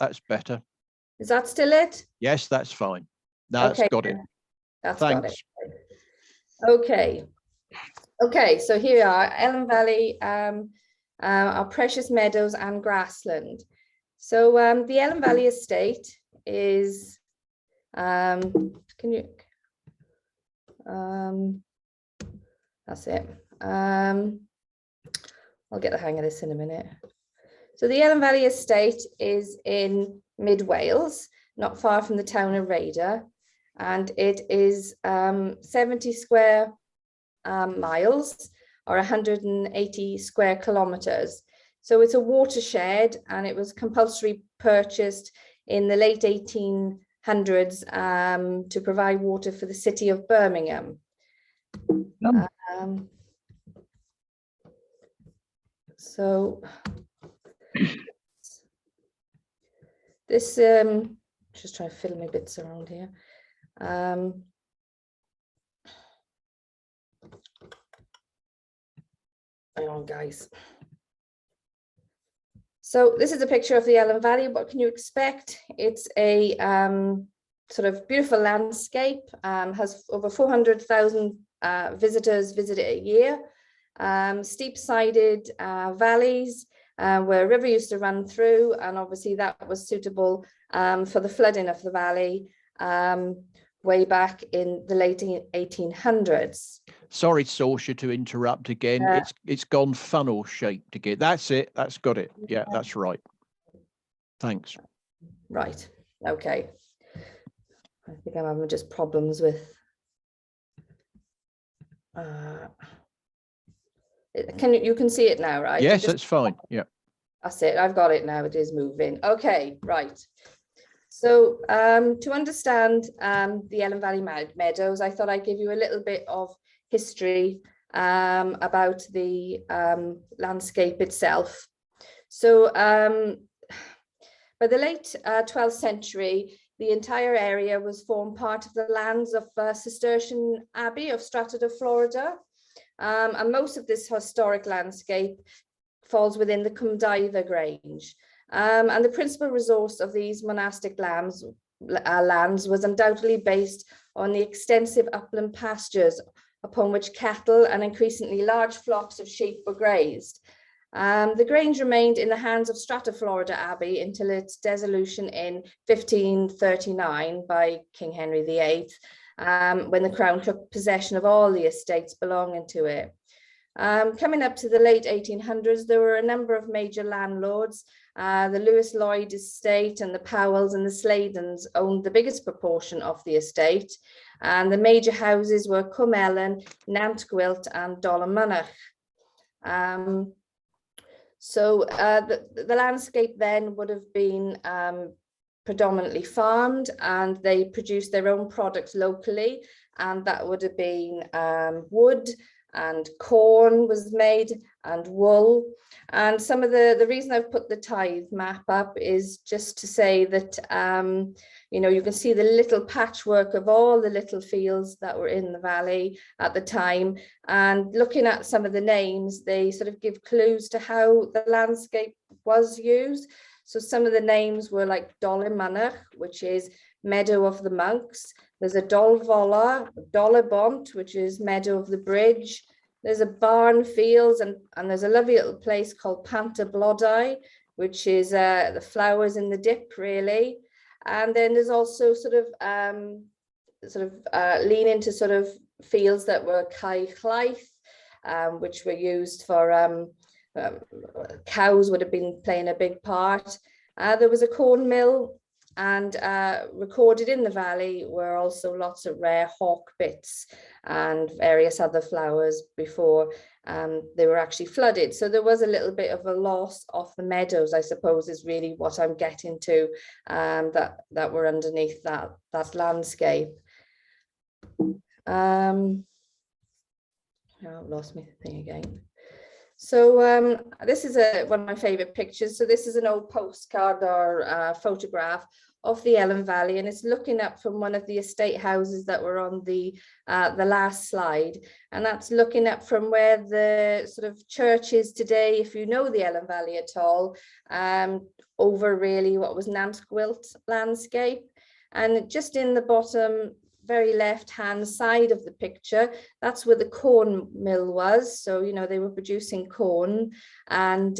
that's better. Is that still it? Yes, that's fine. That's got it. That's Thanks. got it. Okay. Okay, so here we are, Elan Valley, our precious meadows and grassland. So the Elan Valley estate is, can you, that's it. I'll get the hang of this in a minute. So the Elan Valley estate is in mid Wales, not far from the town of Rhaeadr, and it is 70 square miles or 180 square kilometers. So it's a watershed, and it was compulsory purchased in the late 1800s to provide water for the city of Birmingham. So this, just trying to fill my bits around here. Hang on, guys. So this is a picture of the Elan Valley. What can you expect? It's a sort of beautiful landscape, has over 400,000 visitors visit it a year. Steep-sided valleys where a river used to run through, and obviously that was suitable for the flooding of the valley way back in the late 1800s. Sorry, Sorcha, to interrupt again. It's gone funnel shaped again. That's it. That's got it. Yeah, that's right. Thanks. Right. Okay. I think I'm having just problems with. You can see it now, right? Yes, that's fine. Yeah. That's it. I've got it now. It is moving. Okay. Right. So to understand the Elan Valley Meadows, I thought I'd give you a little bit of history about the landscape itself. So by the late 12th century, the entire area was formed part of the lands of Cistercian Abbey of Stratford, Florida. And most of this historic landscape falls within the Cumdiver Grange. And the principal resource of these monastic lands was undoubtedly based on the extensive upland pastures upon which cattle and increasingly large flocks of sheep were grazed. The Grange remained in the hands of Stratford, Florida Abbey until its dissolution in 1539 by King Henry VIII, when the Crown took possession of all the estates belonging to it. Coming up to the late 1800s, there were a number of major landlords. The Lewis Lloyd estate and the Powells and the Sladens owned the biggest proportion of the estate. And the major houses were Cwm Elen, Nant Gwilt and Dollamynach. So the landscape then would have been predominantly farmed, and they produced their own products locally, and that would have been wood, and corn was made, and wool. And some of the reason I've put the tithe map up is just to say that you know, you can see the little patchwork of all the little fields that were in the valley at the time, and looking at some of the names, they sort of give clues to how the landscape was used. So some of the names were like Dollamynach, which is Meadow of the Monks. There's a Dolvola, Dollabont, which is Meadow of the Bridge. There's a Barn Fields, and there's a lovely little place called Pantablodau, which is the flowers in the dip, really. And then there's also sort of lean into sort of fields that were Cae Chlaith, which were used for cows would have been playing a big part. There was a corn mill, and recorded in the valley were also lots of rare hawk bits and various other flowers before they were actually flooded. So there was a little bit of a loss of the meadows, I suppose, is really what I'm getting to, that were underneath that landscape. Oh, I've lost my thing again. So this is one of my favorite pictures. So this is an old postcard or photograph of the Elan Valley, and it's looking up from one of the estate houses that were on the last slide, and that's looking up from where the sort of church is today, if you know the Elan Valley at all, over really what was Nantgwilt landscape. And just in the bottom very left hand side of the picture, that's where the corn mill was. So, you know, they were producing corn, and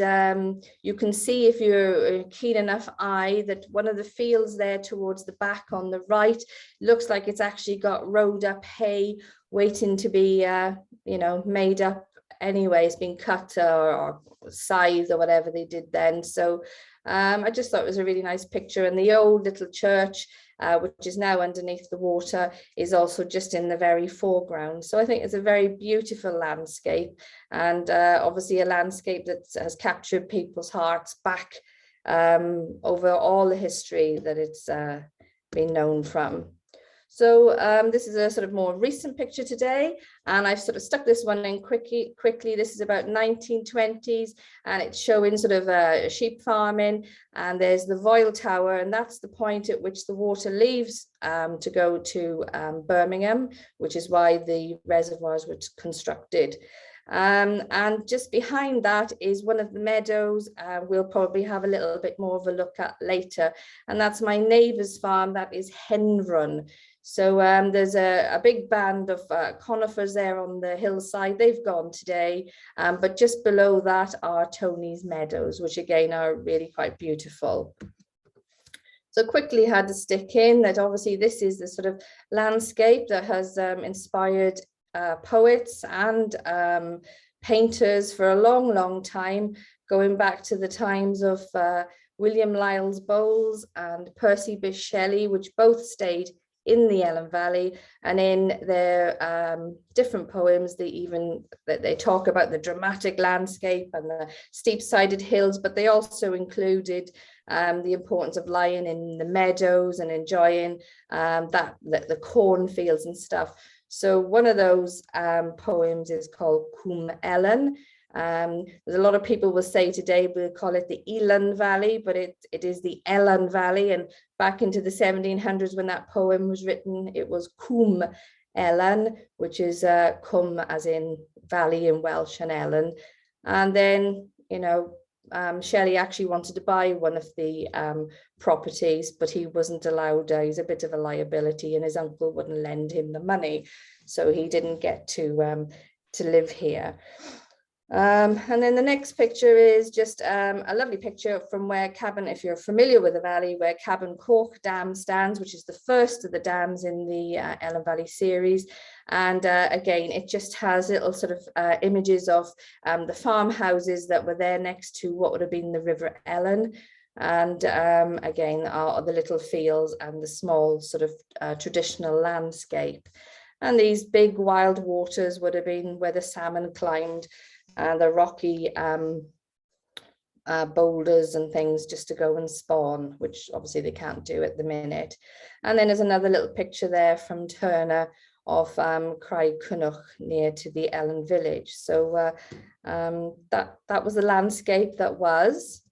you can see, if you're a keen enough eye, that one of the fields there towards the back on the right looks like it's actually got rowed up hay waiting to be you know, made up anyway. It's been cut or scythed or whatever they did then. So I just thought it was a really nice picture. And the old little church, which is now underneath the water, is also just in the very foreground. So I think it's a very beautiful landscape, and obviously a landscape that has captured people's hearts back over all the history that it's been known from. So this is a sort of more recent picture today, and I've sort of stuck this one in quickly. This is about 1920s, and it's showing sort of sheep farming, and there's the Voile Tower, and that's the point at which the water leaves to go to Birmingham, which is why the reservoirs were constructed. And just behind that is one of the meadows. We'll probably have a little bit more of a look at later, and that's my neighbour's farm. That is Henrun. So there's a big band of conifers there on the hillside. They've gone today, but just below that are Tony's Meadows, which again are really quite beautiful. So quickly had to stick in that obviously this is the sort of landscape that has inspired poets and painters for a long, long time, going back to the times of William Liles Bowles and Percy Bysshe Shelley, which both stayed in the Elan Valley, and in their different poems they talk about the dramatic landscape and the steep-sided hills, but they also included the importance of lying in the meadows and enjoying the cornfields and stuff. So one of those poems is called Cwm Elan. There's a lot of people will say today we'll call it the Elan Valley, but it is the Elan Valley. And back into the 1700s, when that poem was written, it was Cwm Elan, which is Cwm as in valley in Welsh, and Elan. And then, you know, Shelley actually wanted to buy one of the properties, but he wasn't allowed. He's a bit of a liability, and his uncle wouldn't lend him the money, so he didn't get to live here. And then the next picture is just a lovely picture from where Cabin, if you're familiar with the valley, where Cabin Cork Dam stands, which is the first of the dams in the Elan Valley series. And again, it just has little sort of images of the farmhouses that were there next to what would have been the River Elan. And again, are the little fields and the small sort of traditional landscape. And these big wild waters would have been where the salmon climbed, the rocky boulders and things just to go and spawn, which obviously they can't do at the minute. And then there's another little picture there from Turner of Craig Cynwch near to the Elan village. So that was the landscape that was.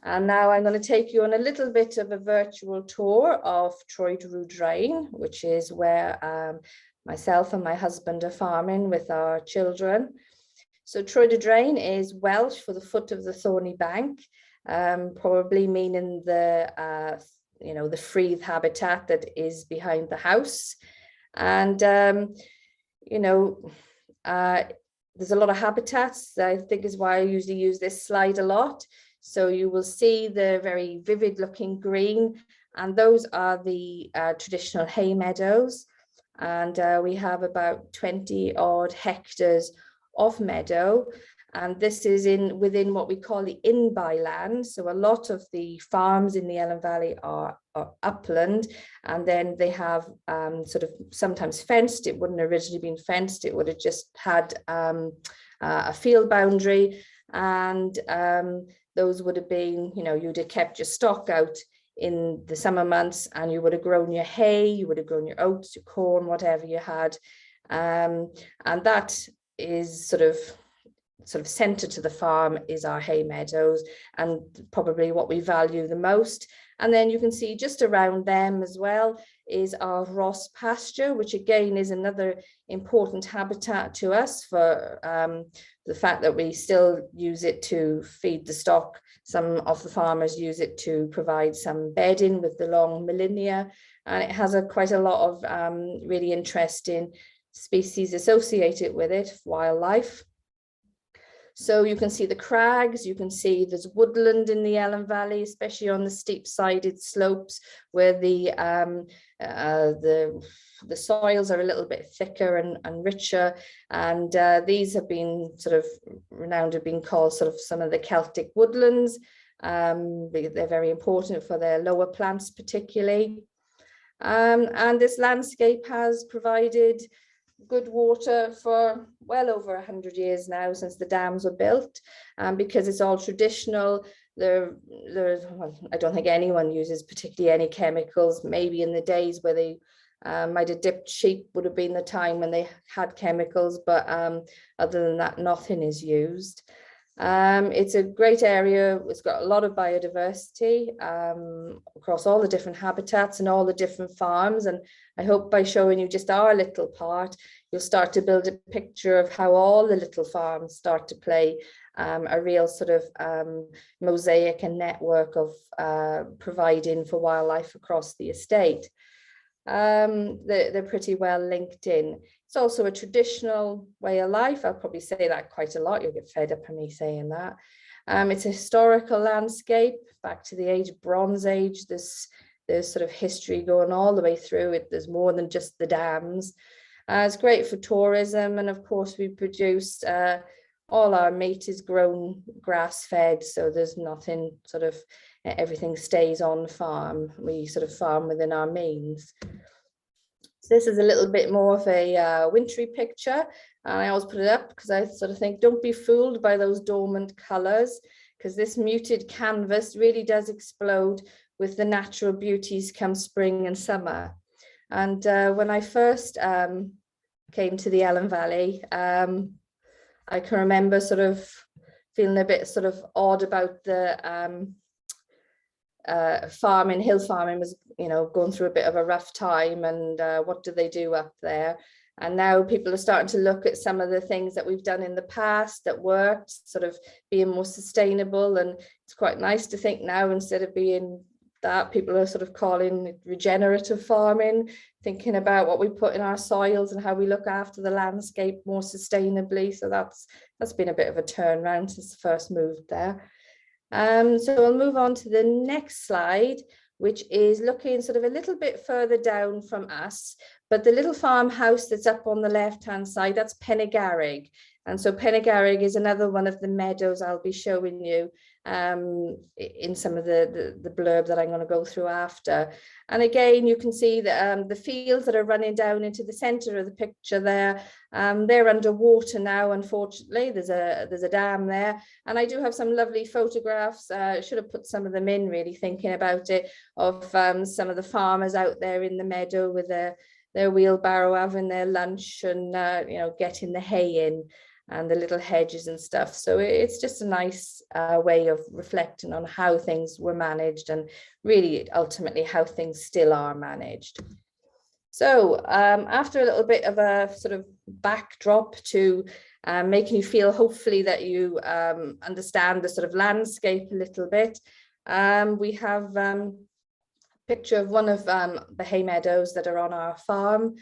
And now I'm going to take you on a little bit of a virtual tour of Troedrw Drain, which is where myself and my husband are farming with our children. So Troedrw Drain is Welsh for the foot of the thorny bank, probably meaning the you know, the freeth habitat that is behind the house. And you know, there's a lot of habitats. I think is why I usually use this slide a lot. So you will see the very vivid looking green, and those are the traditional hay meadows. And we have about 20 odd hectares of meadow, and this is within what we call the in-by land. So a lot of the farms in the Elan Valley are upland, and then they have sort of sometimes fenced. It wouldn't have originally been fenced, it would have just had a field boundary, and those would have been, you know, you'd have kept your stock out in the summer months, and you would have grown your hay, you would have grown your oats, your corn, whatever you had, and that is sort of sort of center to the farm is our hay meadows, and probably what we value the most. And then you can see just around them as well is our Ross pasture, which again is another important habitat to us for the fact that we still use it to feed the stock. Some of the farmers use it to provide some bedding with the long millennia, and it has quite a lot of really interesting species associated with it, wildlife. So you can see the crags, you can see there's woodland in the Elan Valley, especially on the steep-sided slopes where the soils are a little bit thicker and richer. And these have been sort of renowned, have been called sort of some of the Celtic woodlands. They're very important for their lower plants particularly. And this landscape has provided good water for well over 100 years now, since the dams were built, because it's all traditional. Well, I don't think anyone uses particularly any chemicals. Maybe in the days where they might have dipped sheep would have been the time when they had chemicals, but other than that, nothing is used. It's a great area. It's got a lot of biodiversity across all the different habitats and all the different farms. And I hope by showing you just our little part, you'll start to build a picture of how all the little farms start to play a real sort of mosaic and network of providing for wildlife across the estate. They're pretty well linked in. It's also a traditional way of life. I'll probably say that quite a lot. You'll get fed up of me saying that. It's a historical landscape back to the Bronze Age. There's sort of history going all the way through it. There's more than just the dams. It's great for tourism, and of course we produce all our meat is grown grass-fed, so there's nothing sort of, everything stays on farm. We sort of farm within our means. So this is a little bit more of a wintry picture, and I always put it up because I sort of think, don't be fooled by those dormant colours, because this muted canvas really does explode with the natural beauties come spring and summer. And when I first came to the Elan Valley, I can remember sort of feeling a bit sort of odd about the farming. Hill farming was, you know, going through a bit of a rough time, and what do they do up there? And now people are starting to look at some of the things that we've done in the past that worked, sort of being more sustainable. And it's quite nice to think now, instead of being that, people are sort of calling it regenerative farming, thinking about what we put in our soils and how we look after the landscape more sustainably. So that's been a bit of a turnaround since I first moved there. So we'll move on to the next slide, which is looking sort of a little bit further down from us, but the little farmhouse that's up on the left-hand side, that's Penegaric. And so Penegaric is another one of the meadows I'll be showing you in some of the blurb that I'm going to go through after. And again, you can see that the fields that are running down into the center of the picture there, they're underwater now, unfortunately. There's a dam there, and I do have some lovely photographs. Should have put some of them in, really thinking about it, of some of the farmers out there in the meadow with their wheelbarrow having their lunch and you know, getting the hay in, and the little hedges and stuff. So it's just a nice way of reflecting on how things were managed, and really ultimately how things still are managed. So after a little bit of a sort of backdrop to making you feel hopefully that you understand the sort of landscape a little bit, we have a picture of one of the hay meadows that are on our farm.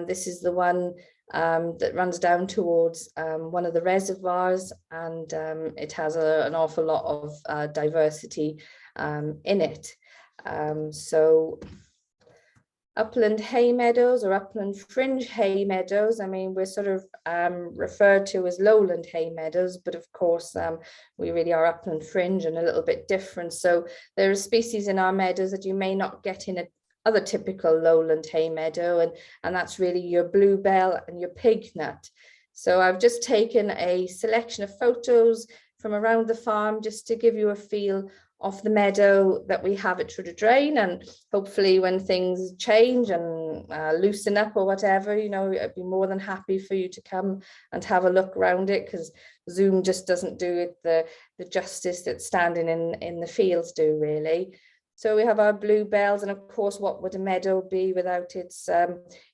This is the one that runs down towards one of the reservoirs, and it has an awful lot of diversity in it. So Upland Hay Meadows, or Upland Fringe Hay Meadows, I mean, we're sort of referred to as lowland hay meadows, but of course we really are upland fringe and a little bit different. So there are species in our meadows that you may not get in other typical lowland hay meadow, and that's really your bluebell and your pignut. So I've just taken a selection of photos from around the farm just to give you a feel of the meadow that we have at Trudder Drain, and hopefully when things change and loosen up or whatever, you know, I'd be more than happy for you to come and have a look around it, because Zoom just doesn't do it the justice that standing in the fields do, really. So we have our bluebells, and of course, what would a meadow be without its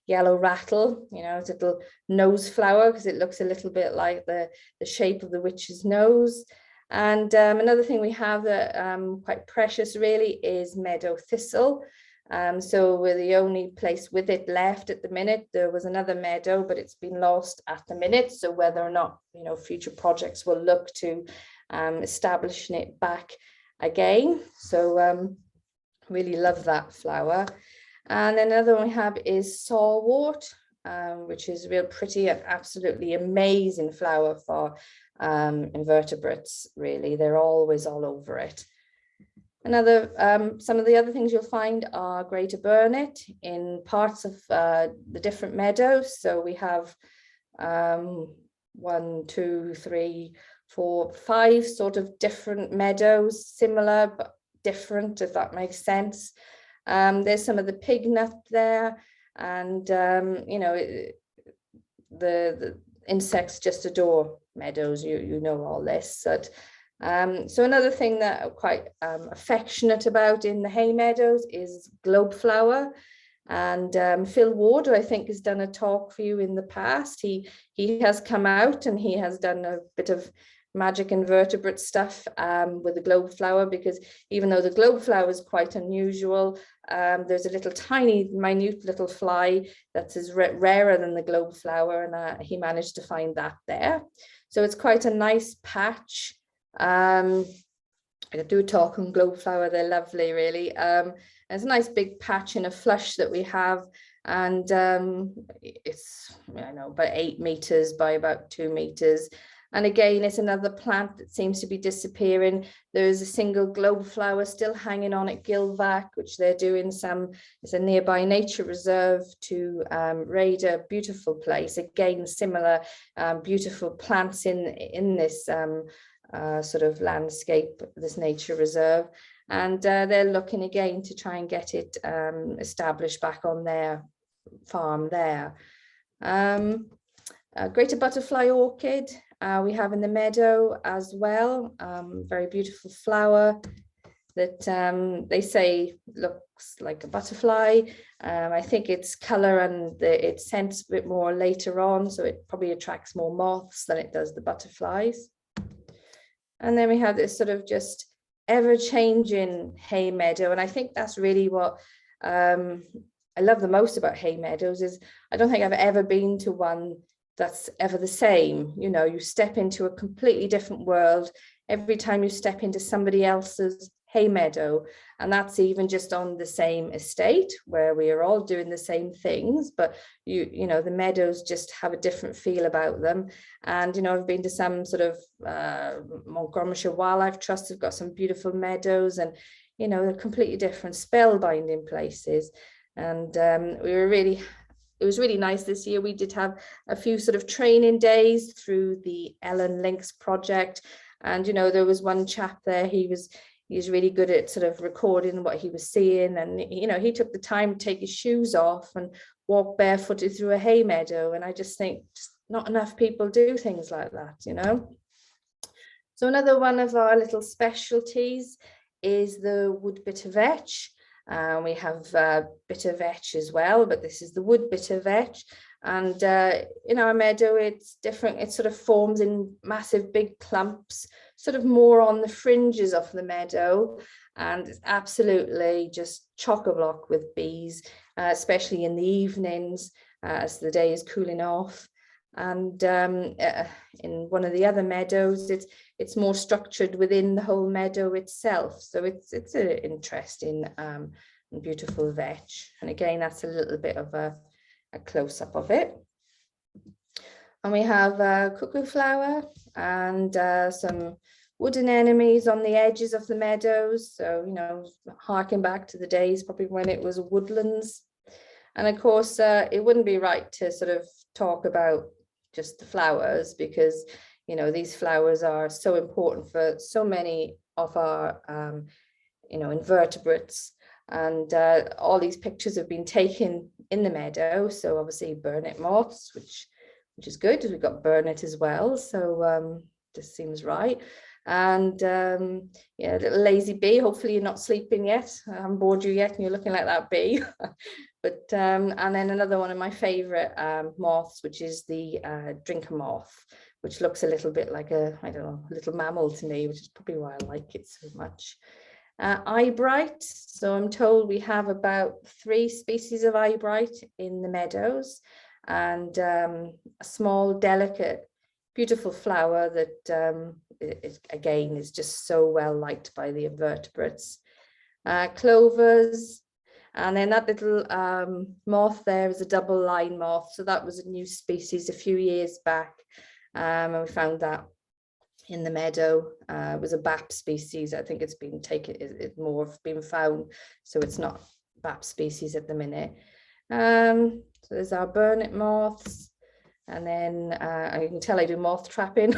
yellow rattle, you know, its little nose flower, because it looks a little bit like the shape of the witch's nose. And another thing we have that quite precious really is Meadow Thistle. So we're the only place with it left at the minute. There was another meadow, but it's been lost at the minute. So whether or not, you know, future projects will look to establishing it back again. So really love that flower. And another one we have is Sawwort, which is real pretty and absolutely amazing flower for invertebrates, really. They're always all over it. Another, some of the other things you'll find are greater burnet in parts of the different meadows. So we have 1, 2, 3, 4, 5 sort of different meadows, similar but different, if that makes sense. There's some of the pig nut there, and you know, the insects just adore meadows. You know all this. But, so another thing that I'm quite affectionate about in the hay meadows is globe flower. And Phil Ward, I think, has done a talk for you in the past. He has come out and he has done a bit of magic invertebrate stuff with the globe flower, because even though the globe flower is quite unusual, there's a little tiny minute little fly that's as rarer than the globe flower, and he managed to find that there. So it's quite a nice patch. I do a talk on globe flower, they're lovely, really. It's a nice big patch in a flush that we have, and it's, I know, about 8 meters by about 2 meters. And again, it's another plant that seems to be disappearing. There's a single globe flower still hanging on at Gilvac, which they're doing some, it's a nearby nature reserve to raid a beautiful place. Again, similar beautiful plants in this sort of landscape, this nature reserve. And they're looking again to try and get it established back on their farm there. Greater butterfly orchid. We have in the meadow as well, very beautiful flower that they say looks like a butterfly. I think its color and its scent's a bit more later on, so it probably attracts more moths than it does the butterflies. And then we have this sort of just ever-changing hay meadow, and I think that's really what I love the most about hay meadows. Is I don't think I've ever been to one that's ever the same. You know, you step into a completely different world every time you step into somebody else's hay meadow, and that's even just on the same estate where we are all doing the same things, but you know, the meadows just have a different feel about them. And you know, I've been to some sort of Montgomeryshire Wildlife Trust have got some beautiful meadows, and you know, they're completely different, spellbinding places. And it was really nice this year. We did have a few sort of training days through the Ellen Links project. And, you know, there was one chap there, he's really good at sort of recording what he was seeing. And, you know, he took the time to take his shoes off and walk barefooted through a hay meadow. And I just think just not enough people do things like that, you know. So another one of our little specialties is the wood bitter vetch. We have bitter vetch as well, but this is the wood bitter vetch. And in our meadow, it's different. It sort of forms in massive big clumps, sort of more on the fringes of the meadow. And it's absolutely just chock-a-block with bees, especially in the evenings as the day is cooling off. And in one of the other meadows, it's more structured within the whole meadow itself. So it's an interesting and beautiful vetch. And again, that's a little bit of a close-up of it. And we have cuckoo flower and some wooden anemones on the edges of the meadows. So, you know, harking back to the days probably when it was woodlands. And of course, it wouldn't be right to sort of talk about just the flowers, because, you know, these flowers are so important for so many of our invertebrates. And all these pictures have been taken in the meadow. So obviously burnet moths, which is good. We've got burnet as well. So this seems right. And yeah, a little lazy bee. Hopefully you're not sleeping yet. I haven't bored you yet and you're looking like that bee. But and then another one of my favorite moths, which is the drinker moth, which looks a little bit like a little mammal to me, which is probably why I like it so much. Eyebrite. So I'm told we have about 3 species of eyebrite in the meadows, and a small, delicate, beautiful flower that again is just so well liked by the invertebrates. Clovers, and then that little moth there is a double line moth. So that was a new species a few years back, and we found that in the meadow. It was a BAP species. I think it's been taken, it's more have been found, so it's not BAP species at the minute. So there's our burnet moths, and then you can tell I do moth trapping,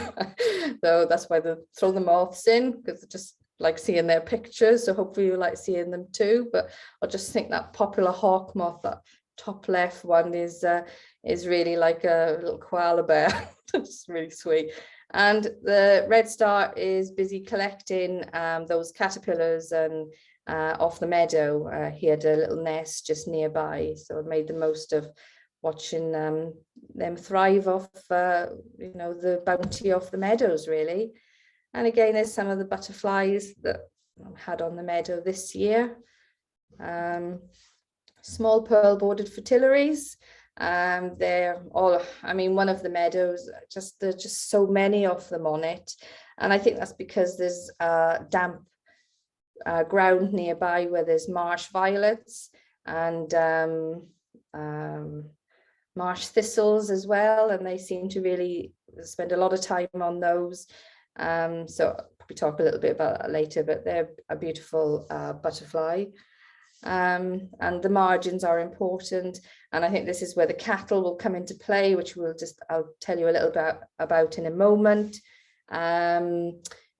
so that's why they throw the moths in, because I just like seeing their pictures. So hopefully you like seeing them too. But I just think that popular hawk moth, that top left one, is really like a little koala bear. It's really sweet. And the red star is busy collecting those caterpillars and off the meadow. He had a little nest just nearby, so I made the most of watching them thrive off the bounty of the meadows, really. And again, there's some of the butterflies that I had on the meadow this year. Small pearl bordered fritillaries. They're all, one of the meadows, there's just so many of them on it, and I think that's because there's damp ground nearby where there's marsh violets and marsh thistles as well, and they seem to really spend a lot of time on those. So I'll probably talk a little bit about that later, but they're a beautiful butterfly. And the margins are important, and I think this is where the cattle will come into play, which I'll tell you a little bit about in a moment.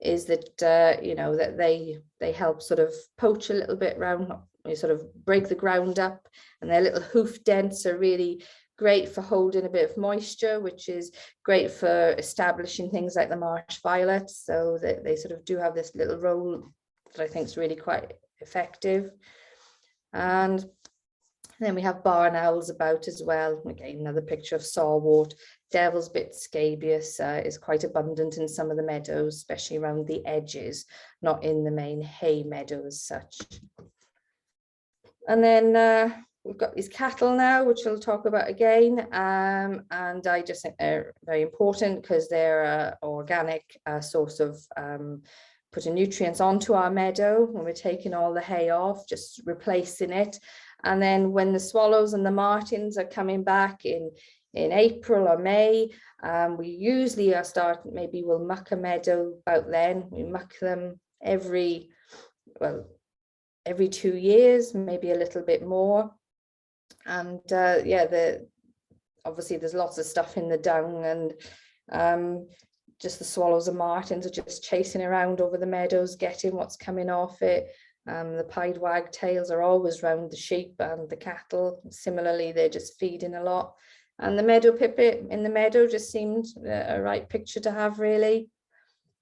Is that that they help sort of poach a little bit around, sort of break the ground up, and their little hoof dents are really great for holding a bit of moisture, which is great for establishing things like the marsh violets. So they sort of do have this little role that I think is really quite effective. And then we have barn owls about as well. Again, another picture of sawwort. Devil's bit scabious is quite abundant in some of the meadows, especially around the edges, not in the main hay meadow as such. And then we've got these cattle now, which we'll talk about again. And I just think they're very important because they're an organic source of putting nutrients onto our meadow when we're taking all the hay off, just replacing it. And then when the swallows and the martins are coming back in April or May, we usually we'll muck a meadow about then. We muck them every 2 years, maybe a little bit more. And obviously there's lots of stuff in the dung, and just the swallows and martins are just chasing around over the meadows, getting what's coming off it. The pied wagtails are always round the sheep and the cattle. Similarly, they're just feeding a lot. And the meadow pipit in the meadow just seemed a right picture to have, really.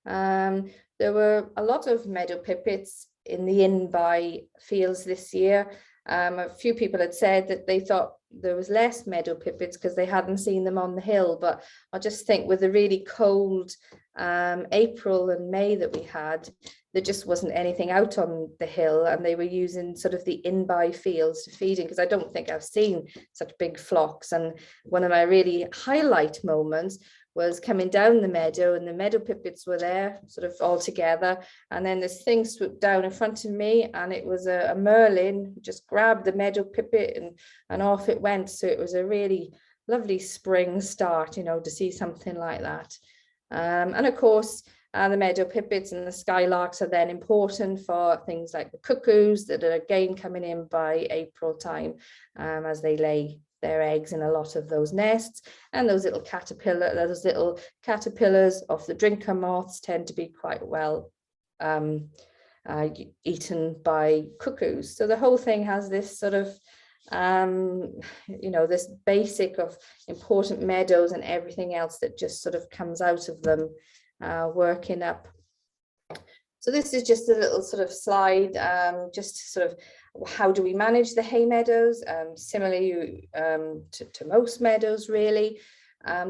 There were a lot of meadow pipits in the in-by fields this year. A few people had said that they thought there was less meadow pipits because they hadn't seen them on the hill, but I just think with the really cold April and May that we had, there just wasn't anything out on the hill, and they were using sort of the in-by fields to feeding, because I don't think I've seen such big flocks. And one of my really highlight moments was coming down the meadow, and the meadow pipits were there sort of all together, and then this thing swooped down in front of me, and it was a merlin who just grabbed the meadow pipit and off it went. So it was a really lovely spring start, to see something like that. And of course the meadow pipits and the skylarks are then important for things like the cuckoos that are again coming in by April time, as they lay their eggs in a lot of those nests. And those little caterpillars of the drinker moths tend to be quite well eaten by cuckoos. So the whole thing has this sort of, you know, this basic of important meadows and everything else that just sort of comes out of them, working up. So this is just a little sort of slide, just sort of how do we manage the hay meadows, similarly to most meadows really.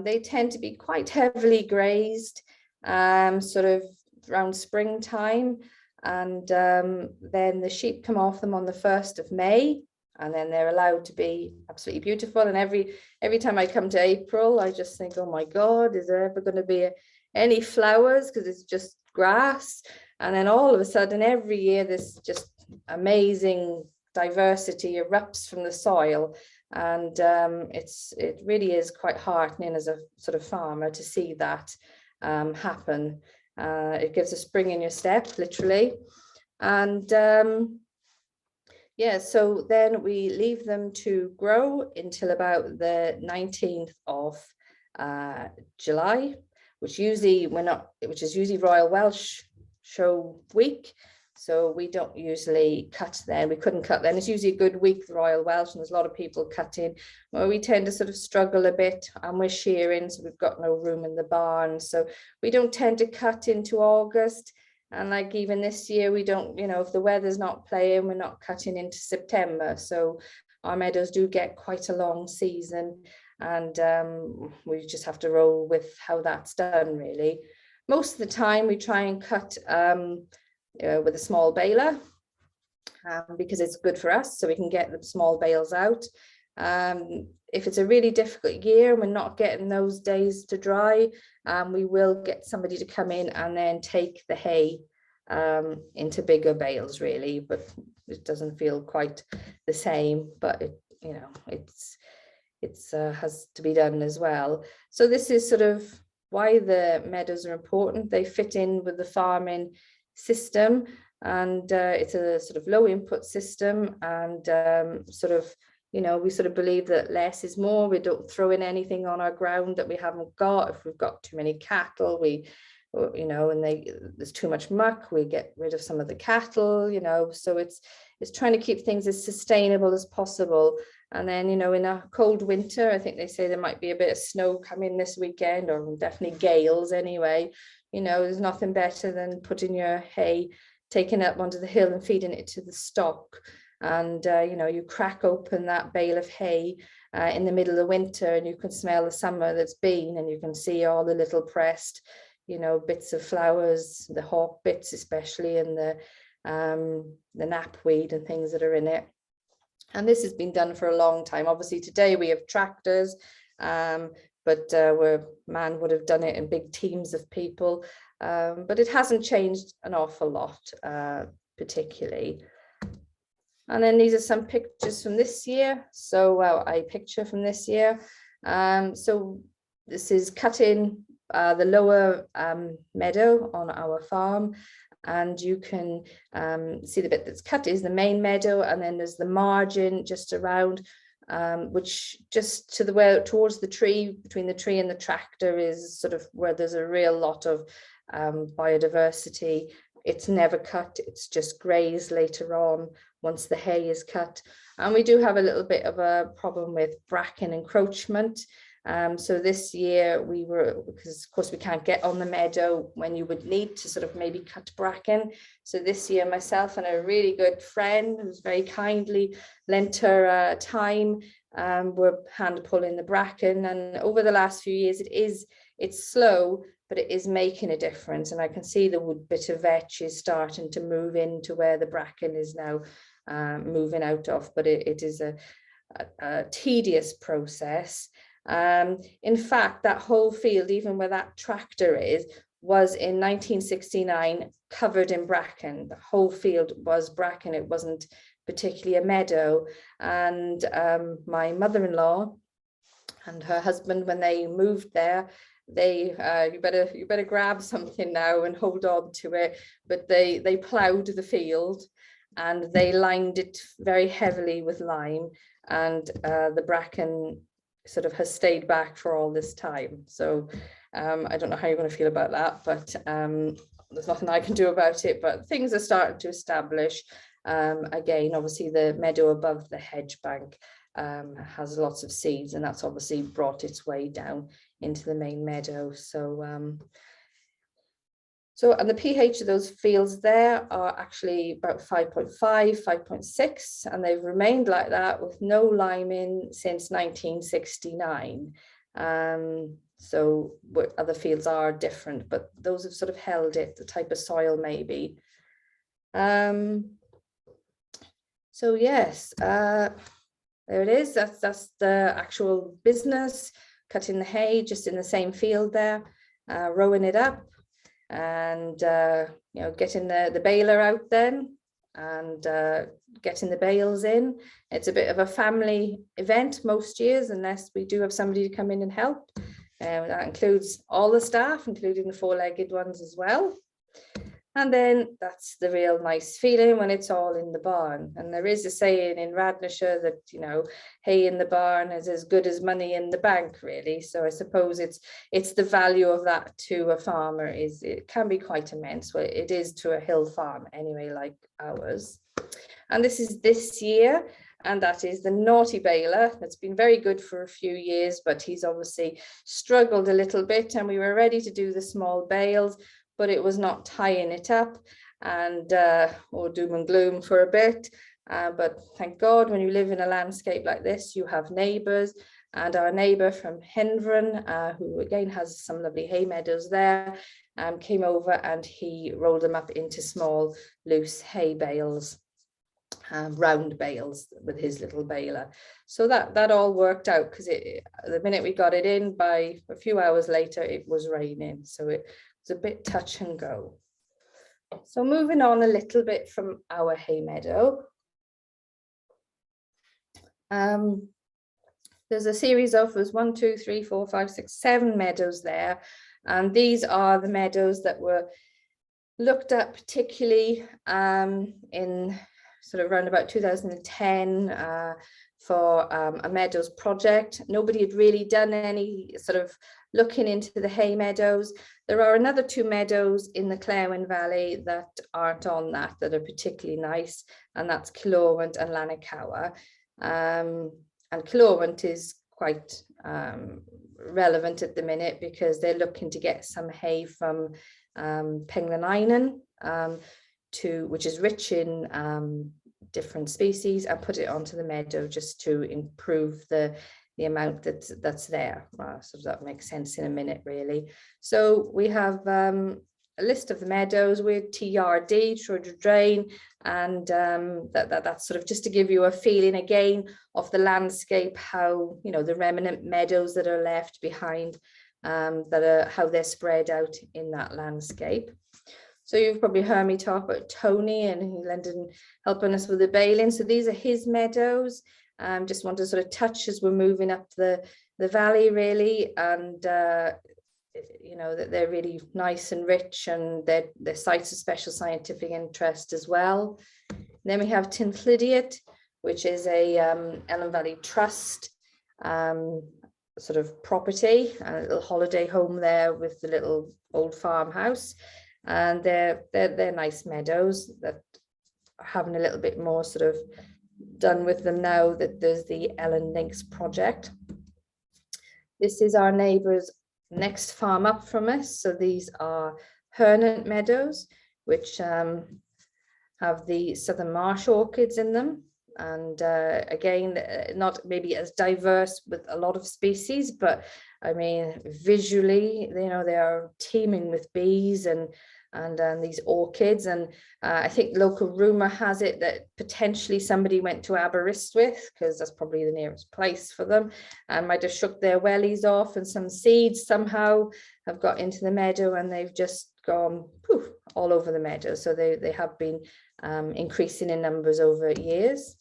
They tend to be quite heavily grazed, sort of around springtime, and then the sheep come off them on the 1st of May, and then they're allowed to be absolutely beautiful. And every time I come to April, I just think, oh my God, is there ever going to be any flowers? Because it's just grass. And then all of a sudden, every year, this just amazing diversity erupts from the soil. And it really is quite heartening as a sort of farmer to see that happen. It gives a spring in your step, literally. And yeah, so then we leave them to grow until about the 19th of July, which is usually Royal Welsh Show week. So we don't usually cut then. We couldn't cut then. It's usually a good week, the Royal Welsh, and there's a lot of people cutting. Well, we tend to sort of struggle a bit, and we're shearing, so we've got no room in the barn. So we don't tend to cut into August. And like even this year, we don't, you know, if the weather's not playing, we're not cutting into September. So our meadows do get quite a long season, and we just have to roll with how that's done, really. Most of the time we try and cut with a small baler, because it's good for us, so we can get the small bales out. If it's a really difficult year and we're not getting those days to dry, we will get somebody to come in and then take the hay into bigger bales, really, but it doesn't feel quite the same, but it, you know, it's has to be done as well. So this is sort of why the meadows are important. They fit in with the farming system, and it's a sort of low input system, and sort of, you know, we sort of believe that less is more. We don't throw in anything on our ground that we haven't got. If we've got too many cattle, you know, and there's too much muck, we get rid of some of the cattle, you know. So it's trying to keep things as sustainable as possible. And then, you know, in a cold winter, I think they say there might be a bit of snow coming this weekend, or definitely gales anyway. You know, there's nothing better than putting your hay, taking it up onto the hill and feeding it to the stock. And, you know, you crack open that bale of hay in the middle of winter, and you can smell the summer that's been, and you can see all the little pressed, you know, bits of flowers, the hawk bits especially, and the knapweed and things that are in it. And this has been done for a long time. Obviously today we have tractors, but where man would have done it in big teams of people, but it hasn't changed an awful lot, particularly. And then these are some pictures from this year. So, well, a picture from this year. So this is cutting the lower meadow on our farm. And you can see the bit that's cut is the main meadow, and then there's the margin just around, which just to the towards the tree, between the tree and the tractor, is sort of where there's a real lot of biodiversity. It's never cut, it's just grazed later on once the hay is cut. And we do have a little bit of a problem with bracken encroachment. So this year because of course we can't get on the meadow when you would need to sort of maybe cut bracken. So this year myself and a really good friend who's very kindly lent her time, we're hand pulling the bracken. And over the last few years it's slow, but it is making a difference. And I can see the wood bit of vetch is starting to move into where the bracken is now moving out of, but it is a tedious process. In fact, that whole field, even where that tractor is, was in 1969 covered in bracken. The whole field was bracken. It wasn't particularly a meadow. And my mother-in-law and her husband, when they moved there, they you better grab something now and hold on to it. But they ploughed the field and they lined it very heavily with lime, and the bracken sort of has stayed back for all this time. So I don't know how you're going to feel about that, but there's nothing I can do about it, but things are starting to establish. Again, obviously the meadow above the hedge bank has lots of seeds, and that's obviously brought its way down into the main meadow. So and the pH of those fields there are actually about 5.5, 5.6, and they've remained like that with no liming since 1969. So other fields are different, but those have sort of held it, the type of soil maybe. So yes, there it is. That's the actual business, cutting the hay just in the same field there, rowing it up, and you know, getting the baler out then, and getting the bales in. It's a bit of a family event most years, unless we do have somebody to come in and help. That includes all the staff, including the four-legged ones as well. And then that's the real nice feeling when it's all in the barn. And there is a saying in Radnorshire that, you know, hay in the barn is as good as money in the bank, really. So I suppose it's the value of that to a farmer it can be quite immense. Well, it is to a hill farm anyway, like ours. And this is this year, and that is the naughty baler. That's been very good for a few years, but he's obviously struggled a little bit, and we were ready to do the small bales, but it was not tying it up, and or doom and gloom for a bit. But thank God, when you live in a landscape like this, you have neighbours. And our neighbour from Hendron, who again has some lovely hay meadows there, came over and he rolled them up into small loose hay bales, round bales with his little baler. So that all worked out, because the minute we got it in, by a few hours later it was raining, so it was a bit touch and go. So moving on a little bit from our hay meadow, there's a series of, there's 1, 2, 3, 4, 5, 6, 7 meadows there, and these are the meadows that were looked at particularly in sort of around about 2010 for a meadows project. Nobody had really done any sort of looking into the hay meadows. There are another 2 meadows in the Elan Valley that aren't on that are particularly nice, and that's Kilorwant and Lanakawa. And Kilorwant is quite relevant at the minute, because they're looking to get some hay from Penegaric, which is rich in different species, and put it onto the meadow just to improve the amount that's there. So that makes sense in a minute, really. So we have a list of the meadows with TRD, Troja Drain, and that's sort of just to give you a feeling again of the landscape, how, you know, the remnant meadows that are left behind, how they're spread out in that landscape. So you've probably heard me talk about Tony, and he lended helping us with the baling. So these are his meadows. Just want to sort of touch as we're moving up the valley, really, and you know, that they're really nice and rich, and they're sites of special scientific interest as well. And then we have Tinchlydiot, which is a Elan Valley Trust sort of property, a little holiday home there with the little old farmhouse. And they're nice meadows that are having a little bit more sort of done with them now that there's the Elan Links project. This is our neighbour's next farm up from us. So these are Hernan Meadows, which have the southern marsh orchids in them. And again, not maybe as diverse with a lot of species, but I mean, visually, you know, they are teeming with bees and these orchids. And I think local rumor has it that potentially somebody went to Aberystwyth, because that's probably the nearest place for them, and might have shook their wellies off, and some seeds somehow have got into the meadow, and they've just gone poof all over the meadow. So they have been increasing in numbers over years.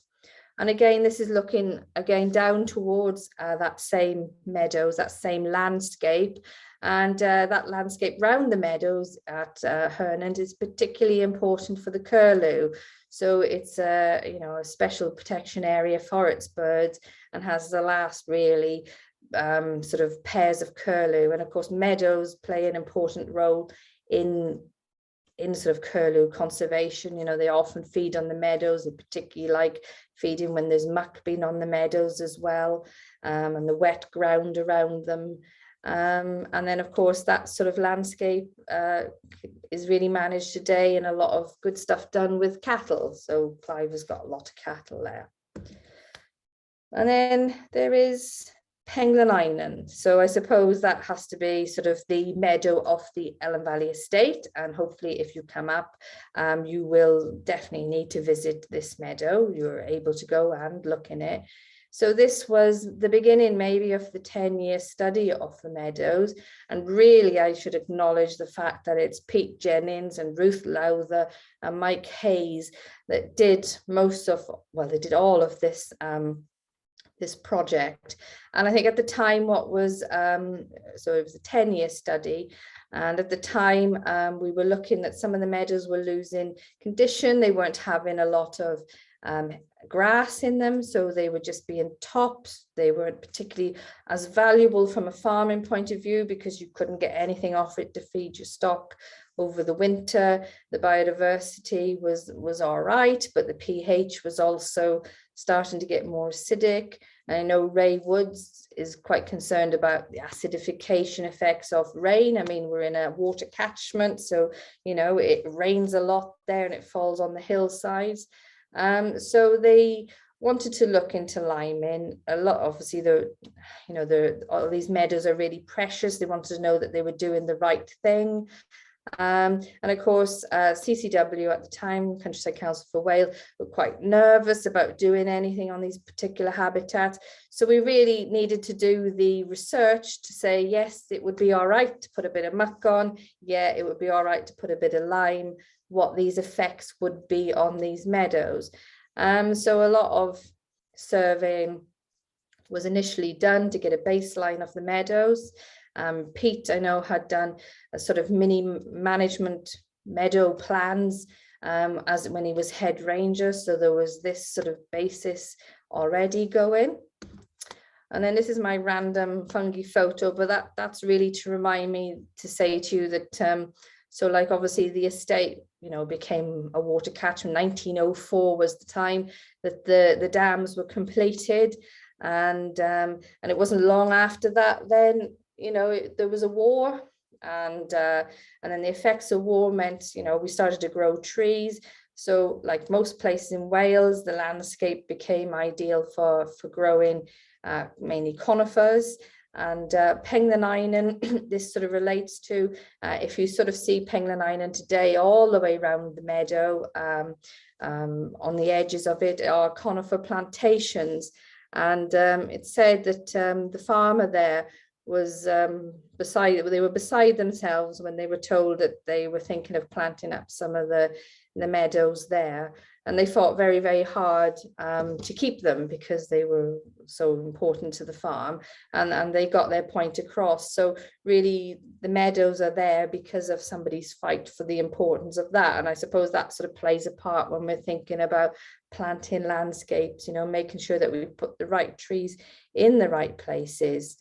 And again, this is looking again down towards that same meadows, that same landscape. And that landscape round the meadows at Hernan is particularly important for the curlew. So it's you know, a special protection area for its birds, and has the last really sort of pairs of curlew. And of course, meadows play an important role in in sort of curlew conservation. You know, they often feed on the meadows. They particularly like feeding when there's muck being on the meadows as well, and the wet ground around them. And then, of course, that sort of landscape is really managed today, and a lot of good stuff done with cattle. So Clive has got a lot of cattle there. And then there is Penegaric. So I suppose that has to be sort of the meadow of the Elan Valley estate. And hopefully if you come up, you will definitely need to visit this meadow. You're able to go and look in it. So this was the beginning maybe of the 10-year study of the meadows. And really, I should acknowledge the fact that it's Pete Jennings and Ruth Lowther and Mike Hayes that did most of, well, they did all of this this project. And I think at the time what was, so it was a 10-year study. And at the time we were looking that some of the meadows were losing condition. They weren't having a lot of grass in them, so they were just being tops. They weren't particularly as valuable from a farming point of view because you couldn't get anything off it to feed your stock over the winter. The biodiversity was all right, but the pH was also starting to get more acidic. And I know Ray Woods is quite concerned about the acidification effects of rain. I mean, we're in a water catchment, so you know it rains a lot there and it falls on the hillsides. So they wanted to look into liming a lot. Obviously, all these meadows are really precious. They wanted to know that they were doing the right thing. And of course, CCW at the time, Countryside Council for Wales, were quite nervous about doing anything on these particular habitats. So we really needed to do the research to say, yes, it would be all right to put a bit of muck on. Yeah, it would be all right to put a bit of lime, what these effects would be on these meadows. So a lot of surveying was initially done to get a baseline of the meadows. Pete, I know, had done a sort of mini management meadow plans as when he was head ranger. So there was this sort of basis already going. And then this is my random fungi photo, but that's really to remind me to say to you that so like obviously the estate, you know, became a water catchment. 1904 was the time that the dams were completed. And it wasn't long after that then, you know, there was a war, and then the effects of war meant, you know, we started to grow trees. So like most places in Wales, the landscape became ideal for growing mainly conifers. And Penegaric, this sort of relates to, if you sort of see Penegaric today all the way around the meadow, on the edges of it are conifer plantations. And it's said that the farmer there was they were beside themselves when they were told that they were thinking of planting up some of the meadows there, and they fought very, very hard to keep them because they were so important to the farm, and they got their point across. So really the meadows are there because of somebody's fight for the importance of that. And I suppose that sort of plays a part when we're thinking about planting landscapes, you know, making sure that we put the right trees in the right places.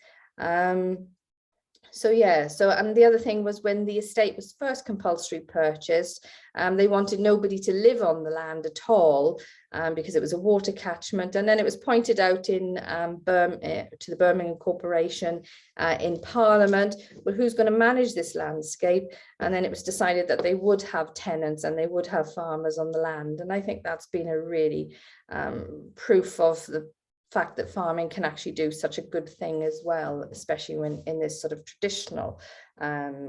So yeah, and the other thing was when the estate was first compulsory purchased, they wanted nobody to live on the land at all because it was a water catchment. And then it was pointed out in to the Birmingham Corporation in Parliament, well, who's going to manage this landscape? And then it was decided that they would have tenants and they would have farmers on the land. And I think that's been a really proof of the fact that farming can actually do such a good thing as well, especially when in this sort of traditional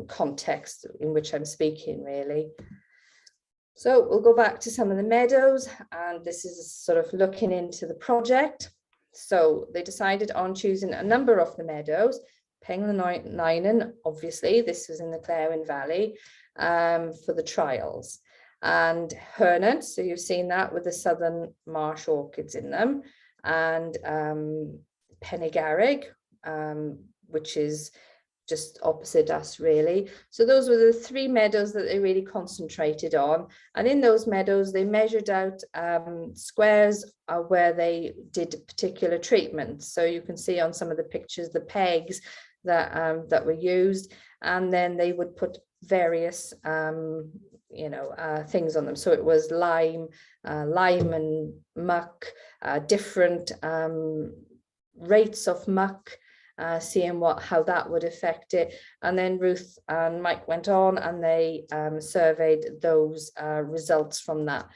context in which I'm speaking, really. So we'll go back to some of the meadows, and this is sort of looking into the project. So they decided on choosing a number of the meadows. Penegaric, obviously, this was in the Elan Valley for the trials. And Hernan, so you've seen that with the southern marsh orchids in them. And Penegaric, which is just opposite us, really. So those were the three meadows that they really concentrated on. And in those meadows, they measured out squares where they did particular treatments. So you can see on some of the pictures, the pegs that were used. And then they would put various things on them. So it was lime and muck, different rates of muck, seeing how that would affect it. And then Ruth and Mike went on and they surveyed those results from that.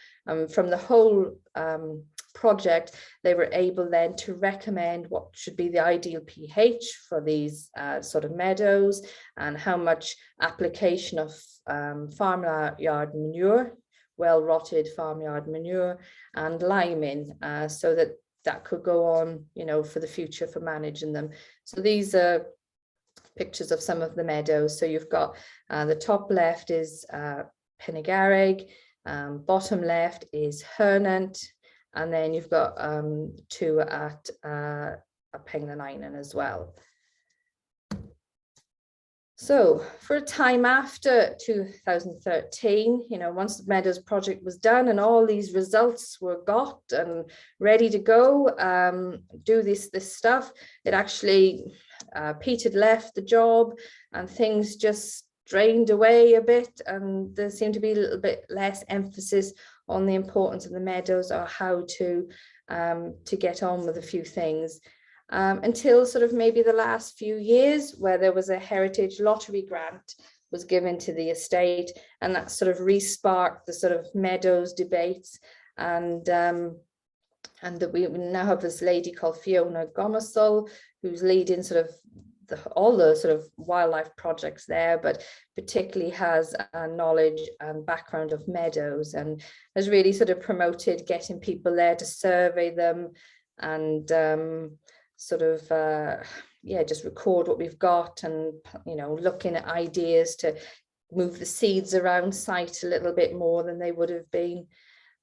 From the whole project, they were able then to recommend what should be the ideal pH for these sort of meadows, and how much application of farmyard manure, well rotted farmyard manure, and liming, so that could go on, for the future for managing them. So these are pictures of some of the meadows. So you've got the top left is Penegaric, bottom left is Hernan, and then you've got two at Penegaric as well. So for a time after 2013, once the Meadows project was done and all these results were got and ready to go, do this stuff, it actually, Pete had left the job and things just drained away a bit, and there seemed to be a little bit less emphasis on the importance of the meadows or how to get on with a few things. Until sort of maybe the last few years, where there was a heritage lottery grant was given to the estate, and that sort of re-sparked the sort of meadows debates, and that we now have this lady called Fiona Gomersall, who's leading sort of all the sort of wildlife projects there, but particularly has a knowledge and background of meadows, and has really sort of promoted getting people there to survey them and just record what we've got, and looking at ideas to move the seeds around site a little bit more than they would have been,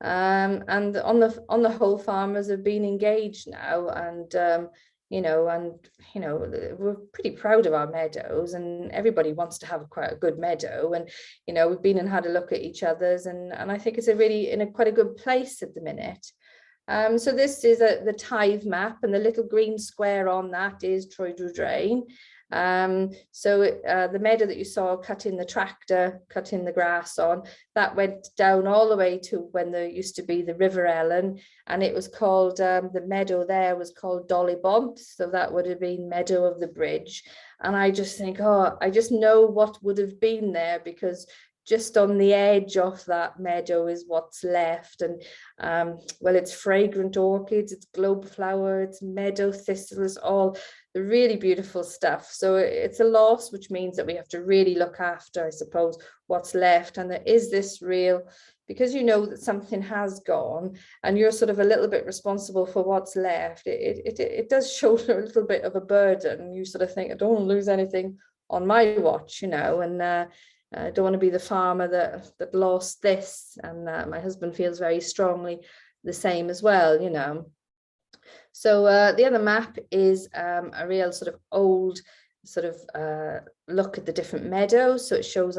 and on the whole, farmers have been engaged now, and we're pretty proud of our meadows, and everybody wants to have quite a good meadow, and we've been and had a look at each other's, and I think it's quite a good place at the minute. So this is the tithe map, and the little green square on that is Troedru Drain. The meadow that you saw cutting the grass on, that went down all the way to when there used to be the River Ellen, and it was called, the meadow there was called Dolly Bumps, so that would have been Meadow of the Bridge. And I just think, I just know what would have been there, because just on the edge of that meadow is what's left. And it's fragrant orchids, it's globe flower, it's meadow thistle, it's all the really beautiful stuff. So it's a loss, which means that we have to really look after, I suppose, what's left. And there is this real, because that something has gone and you're sort of a little bit responsible for what's left, it does shoulder a little bit of a burden. You sort of think, I don't want to lose anything on my watch, and I don't want to be the farmer that lost this, and my husband feels very strongly the same as well, So the other map is a real sort of old sort of look at the different meadows. So it shows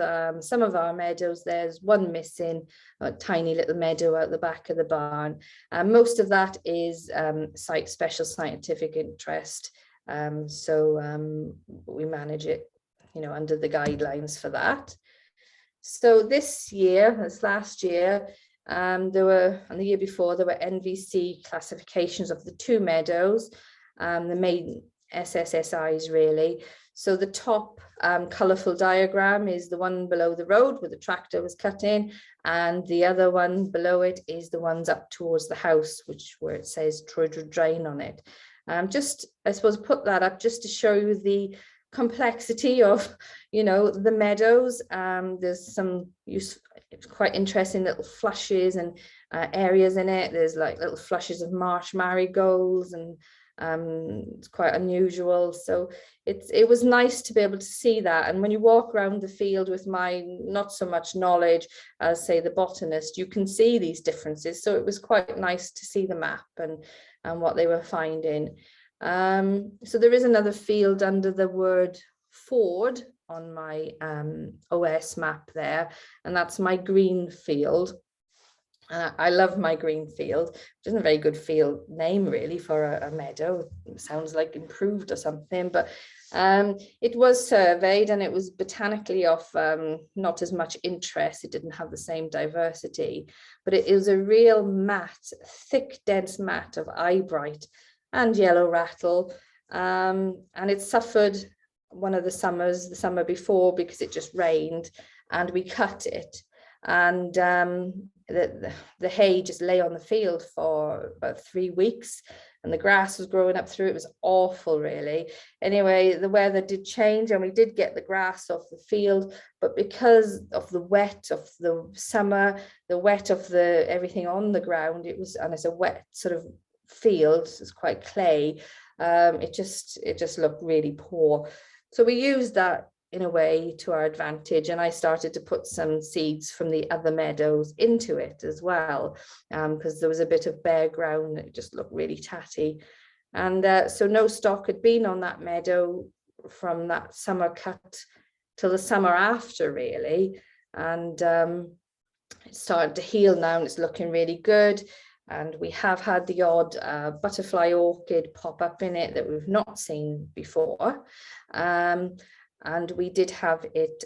some of our meadows. There's one missing, a tiny little meadow out the back of the barn. Most of that is special scientific interest. So we manage it, under the guidelines for that. So this last year, and the year before, there were NVC classifications of the two meadows, the main SSSIs really. So the top colourful diagram is the one below the road where the tractor was cut in, and the other one below it is the ones up towards the house, where it says Troedru Drain on it. Just, I suppose, put that up just to show you the complexity of the meadows. There's some quite interesting little flushes and areas in it. There's like little flushes of marsh marigolds, and it's quite unusual. So it was nice to be able to see that. And when you walk around the field with my not so much knowledge as, say, the botanist, you can see these differences. So it was quite nice to see the map and what they were finding. So there is another field under the word Ford on my OS map there, and that's my green field. I love my green field, which isn't a very good field name really for a meadow. It sounds like improved or something, but It was surveyed and it was botanically of not as much interest. It didn't have the same diversity, but it is a real mat, thick, dense mat of eyebrite and yellow rattle. And it suffered one of the summers, the summer before, because it just rained and we cut it. And the hay just lay on the field for about 3 weeks and the grass was growing up through it. It was awful, really. Anyway, the weather did change and we did get the grass off the field, but because of the wet of the summer, the wet of the everything on the ground, it was, and it's a wet sort of field, it's quite clay, it just looked really poor. So we used that in a way to our advantage, and I started to put some seeds from the other meadows into it as well, because there was a bit of bare ground that just looked really tatty. And so no stock had been on that meadow from that summer cut till the summer after, really. And it started to heal now and it's looking really good. And we have had the odd butterfly orchid pop up in it that we've not seen before. And we did have it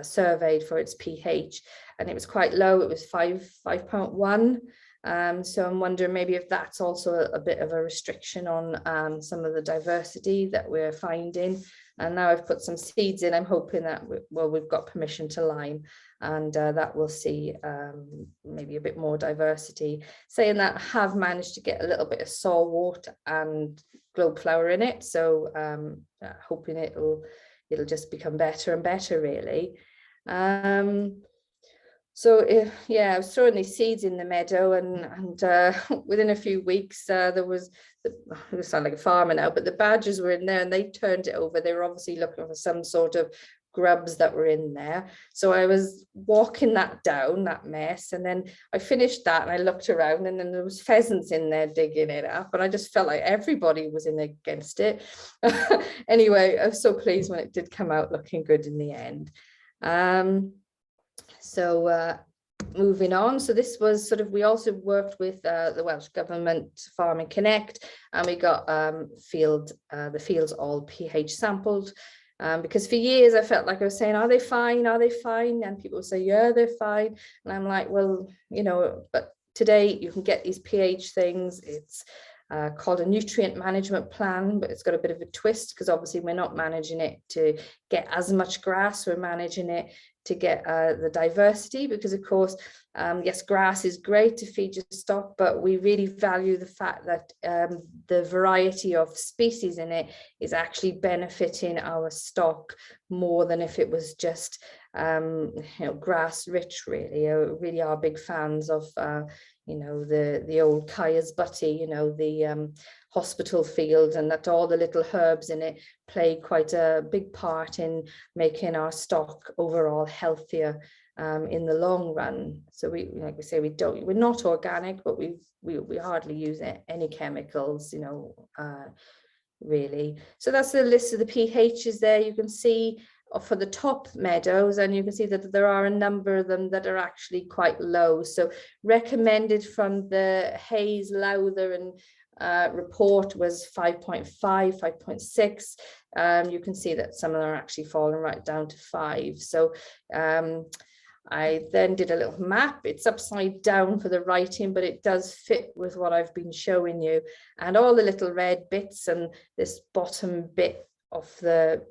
surveyed for its pH, and it was quite low. It was 5.1. So I'm wondering maybe if that's also a bit of a restriction on some of the diversity that we're finding. And now I've put some seeds in. I'm hoping that we've got permission to lime, and that we'll see maybe a bit more diversity. Saying that, I have managed to get a little bit of sawwort and globe flower in it, so hoping it'll just become better and better, really. So yeah, I was throwing these seeds in the meadow, and within a few weeks there was, it sound like a farmer now, but the badgers were in there and they turned it over. They were obviously looking for some sort of grubs that were in there. So I was walking that down, that mess, and then I finished that and I looked around and then there was pheasants in there digging it up, and I just felt like everybody was in against it. Anyway, I was so pleased when it did come out looking good in the end. So moving on, so this was sort of, we also worked with the Welsh Government Farming Connect, and we got the fields all pH sampled, because for years I felt like I was saying, are they fine, are they fine? And people would say, yeah, they're fine. And I'm like, well, you know, but today you can get these pH things. It's called a nutrient management plan, but it's got a bit of a twist, because obviously we're not managing it to get as much grass, we're managing it to get the diversity, because of course, yes, grass is great to feed your stock, but we really value the fact that the variety of species in it is actually benefiting our stock more than if it was just you know, grass rich, really. We really are big fans of you know, the old Kaya's butty, you know, the hospital field, and that all the little herbs in it play quite a big part in making our stock overall healthier in the long run. So we, like we say, we're not organic, but we hardly use any chemicals, you know, really. So that's the list of the pHs there. You can see for the top meadows, and you can see that there are a number of them that are actually quite low. So recommended from the Hayes, Lowther and report was 5.5, 5.6. You can see that some of them are actually falling right down to 5. So I then did a little map. It's upside down for the writing, but it does fit with what I've been showing you. And all the little red bits and this bottom bit of the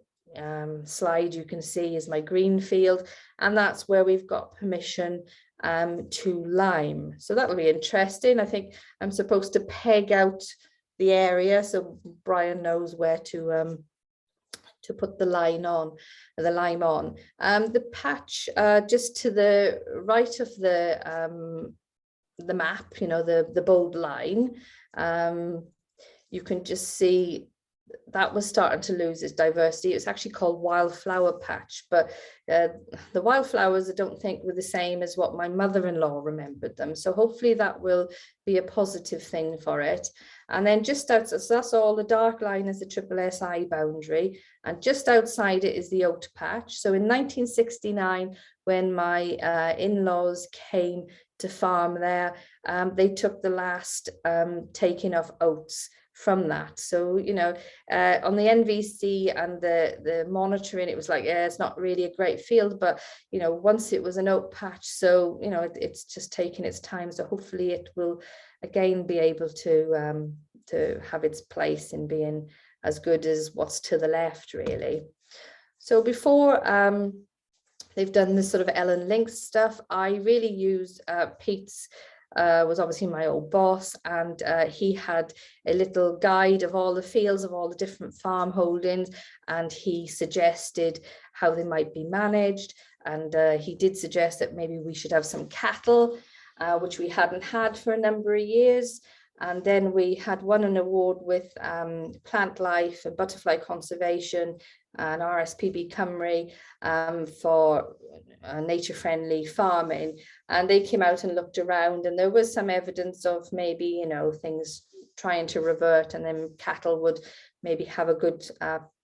slide you can see is my green field, and that's where we've got permission to lime. So that'll be interesting. I think I'm supposed to peg out the area so Brian knows where to put the lime on. The patch just to the right of the map, you know, the bold line, you can just see that was starting to lose its diversity. It's actually called wildflower patch, but the wildflowers I don't think were the same as what my mother-in-law remembered them. So hopefully that will be a positive thing for it. And then just outside, so that's all the dark line is the SSSI boundary, and just outside it is the oat patch. So in 1969, when my in-laws came to farm there, they took the last taking of oats from that. So, you know, on the NVC and the monitoring, it was like, yeah, it's not really a great field, but, you know, once it was an oak patch, so, you know, it's just taking its time. So hopefully it will again be able to have its place in being as good as what's to the left, really. So before they've done this sort of Ellen Lynx stuff, I really used Pete's, was obviously my old boss, and he had a little guide of all the fields of all the different farm holdings, and he suggested how they might be managed, and he did suggest that maybe we should have some cattle, which we hadn't had for a number of years. And then we had won an award with Plant Life and Butterfly Conservation and RSPB Cymru for nature-friendly farming. And they came out and looked around, and there was some evidence of maybe, you know, things trying to revert, and then cattle would maybe have a good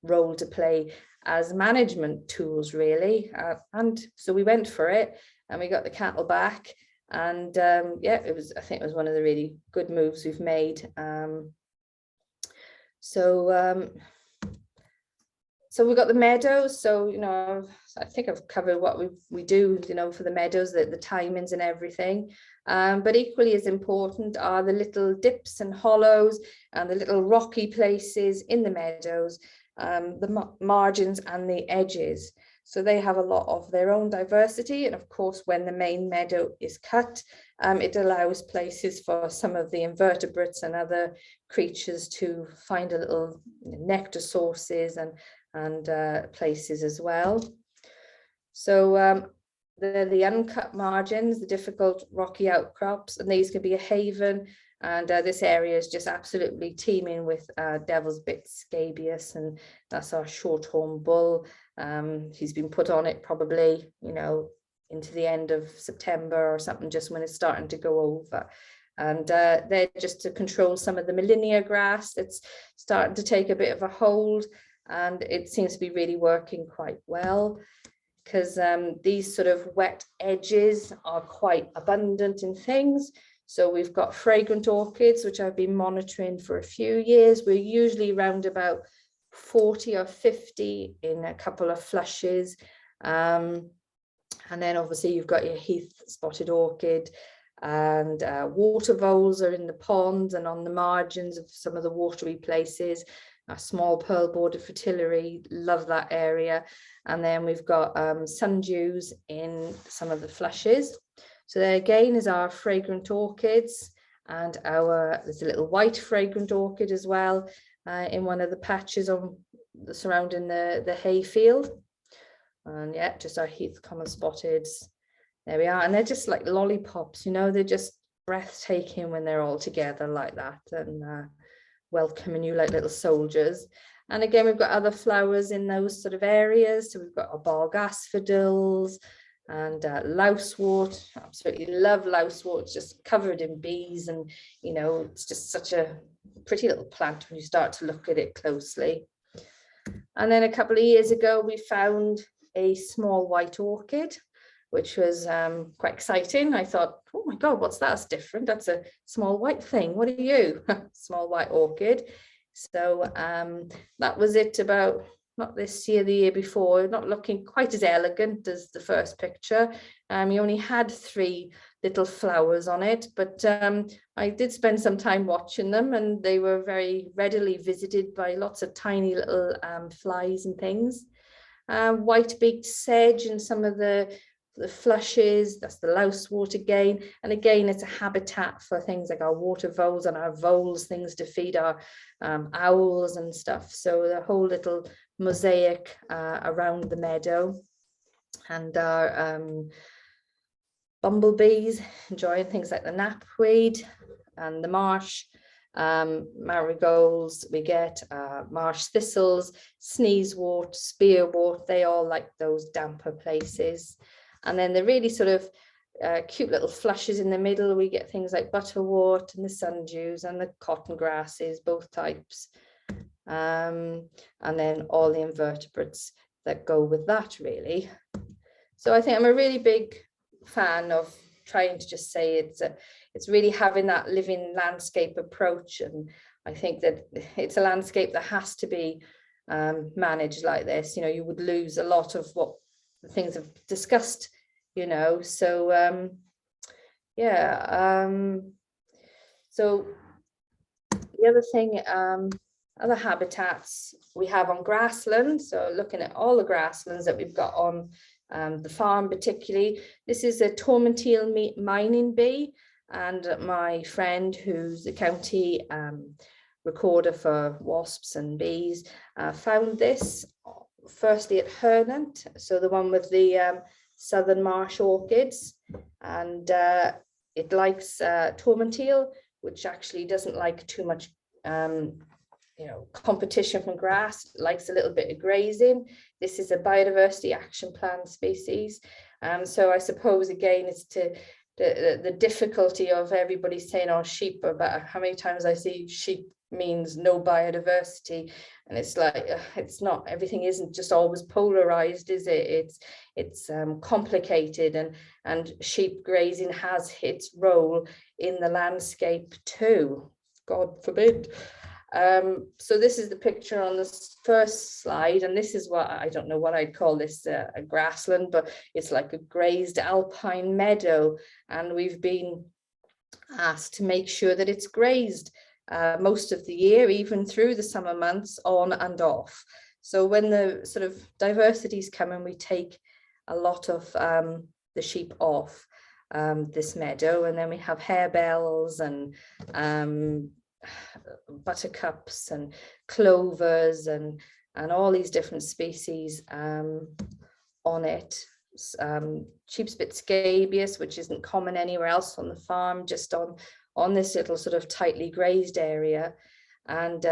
role to play as management tools, really. And so we went for it, and we got the cattle back. And yeah, I think it was one of the really good moves we've made. So we got the meadows. So, you know, I think I've covered what we do, you know, for the meadows, the timings and everything. But equally as important are the little dips and hollows and the little rocky places in the meadows, the margins and the edges. So they have a lot of their own diversity. And of course, when the main meadow is cut, it allows places for some of the invertebrates and other creatures to find a little nectar sources and places as well. So the uncut margins, the difficult rocky outcrops, and these can be a haven. And this area is just absolutely teeming with devil's bit scabious, and that's our shorthorn bull. He's been put on it probably, you know, into the end of September or something, just when it's starting to go over. And they're just to control some of the Millennia grass that's starting to take a bit of a hold, and it seems to be really working quite well, because these sort of wet edges are quite abundant in things. So we've got fragrant orchids, which I've been monitoring for a few years. We're usually around about 40 or 50 in a couple of flushes. And then obviously you've got your heath spotted orchid, and water voles are in the ponds and on the margins of some of the watery places. A small pearl bordered fritillary, love that area. And then we've got sundews in some of the flushes. So there again is our fragrant orchids, and there's a little white fragrant orchid as well in one of the patches surrounding the hay field. And yeah, just our heath common spotteds. There we are. And they're just like lollipops, you know, they're just breathtaking when they're all together like that, and welcoming you like little soldiers. And again, we've got other flowers in those sort of areas. So we've got our bog asphodels and lousewort. Absolutely love lousewort. It's just covered in bees, and you know, it's just such a pretty little plant when you start to look at it closely. And then a couple of years ago, we found a small white orchid, which was quite exciting. I thought, oh my God, what's that? That's different. That's a small white thing. What are you? Small white orchid. So that was it about, not this year, the year before, not looking quite as elegant as the first picture. You only had 3 little flowers on it, but I did spend some time watching them, and they were very readily visited by lots of tiny little flies and things. White-beaked sedge and some of the flushes, that's the lousewort again. And again, it's a habitat for things like our water voles and our voles, things to feed our owls and stuff. So the whole little mosaic around the meadow. And our bumblebees enjoying things like the knapweed and the marsh. Marigolds, we get marsh thistles, sneezewort, spearwort. They all like those damper places. And then the really sort of cute little flushes in the middle, we get things like butterwort and the sundews and the cotton grasses, both types. And then all the invertebrates that go with that, really. So I think I'm a really big fan of trying to just say it's it's really having that living landscape approach. And I think that it's a landscape that has to be managed like this. You know, you would lose a lot of what the things I've discussed, you know. So so the other thing, other habitats we have on grasslands, so looking at all the grasslands that we've got on the farm particularly. This is a Tormentile mining bee, and my friend, who's the county recorder for wasps and bees, found this firstly at Hernan, so the one with the southern marsh orchids, and it likes Tormentile, which actually doesn't like too much competition from grass. It likes a little bit of grazing. This is a biodiversity action plan species, so I suppose again it's to the difficulty of everybody saying, oh, sheep, but how many times I see sheep means no biodiversity, and it's like it's not, everything isn't just always polarized, is it? It's complicated, and sheep grazing has its role in the landscape too, God forbid. So this is the picture on this first slide, and this is what, I don't know what I'd call this, a grassland, but it's like a grazed alpine meadow, and we've been asked to make sure that it's grazed most of the year, even through the summer months, on and off. So when the sort of diversities come and we take a lot of the sheep off this meadow, and then we have harebells and buttercups and clovers and all these different species on it. Sheepspit scabious, which isn't common anywhere else on the farm, just on this little sort of tightly grazed area. And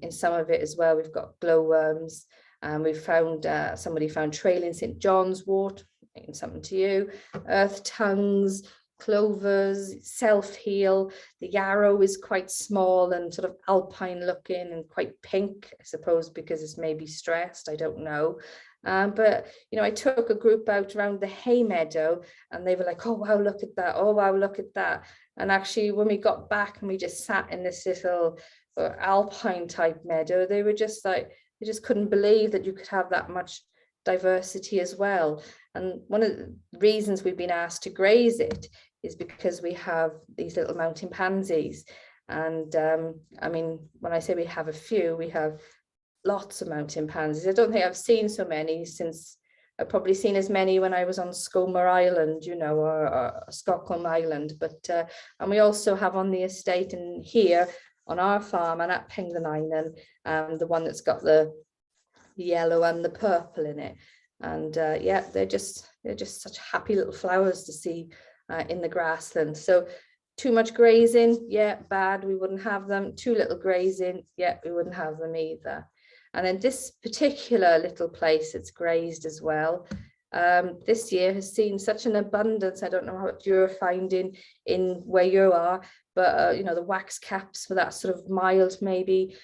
in some of it as well, we've got glowworms, and we've found somebody found trailing St. John's wort, something to you, earth tongues, clovers, self-heal. The yarrow is quite small and sort of alpine looking and quite pink, I suppose because it's maybe stressed, I don't know. But you know, I took a group out around the hay meadow, and they were like, oh wow, look at that, oh wow, look at that. And actually when we got back and we just sat in this little alpine type meadow, they were just like, they just couldn't believe that you could have that much diversity as well. And one of the reasons we've been asked to graze it is because we have these little mountain pansies. And I mean, when I say we have a few, we have lots of mountain pansies. I don't think I've seen so many since, I've probably seen as many when I was on Scomer Island, you know, or Stockholm Island. But and we also have on the estate and here on our farm and at Penegaric, the one that's got the yellow and the purple in it. And yeah, they're just such happy little flowers to see in the grassland. So too much grazing, yeah, bad, we wouldn't have them. Too little grazing, yeah, we wouldn't have them either. And then this particular little place, it's grazed as well. This year has seen such an abundance. I don't know what you're finding in where you are, but you know, the wax caps for that sort of mild, maybe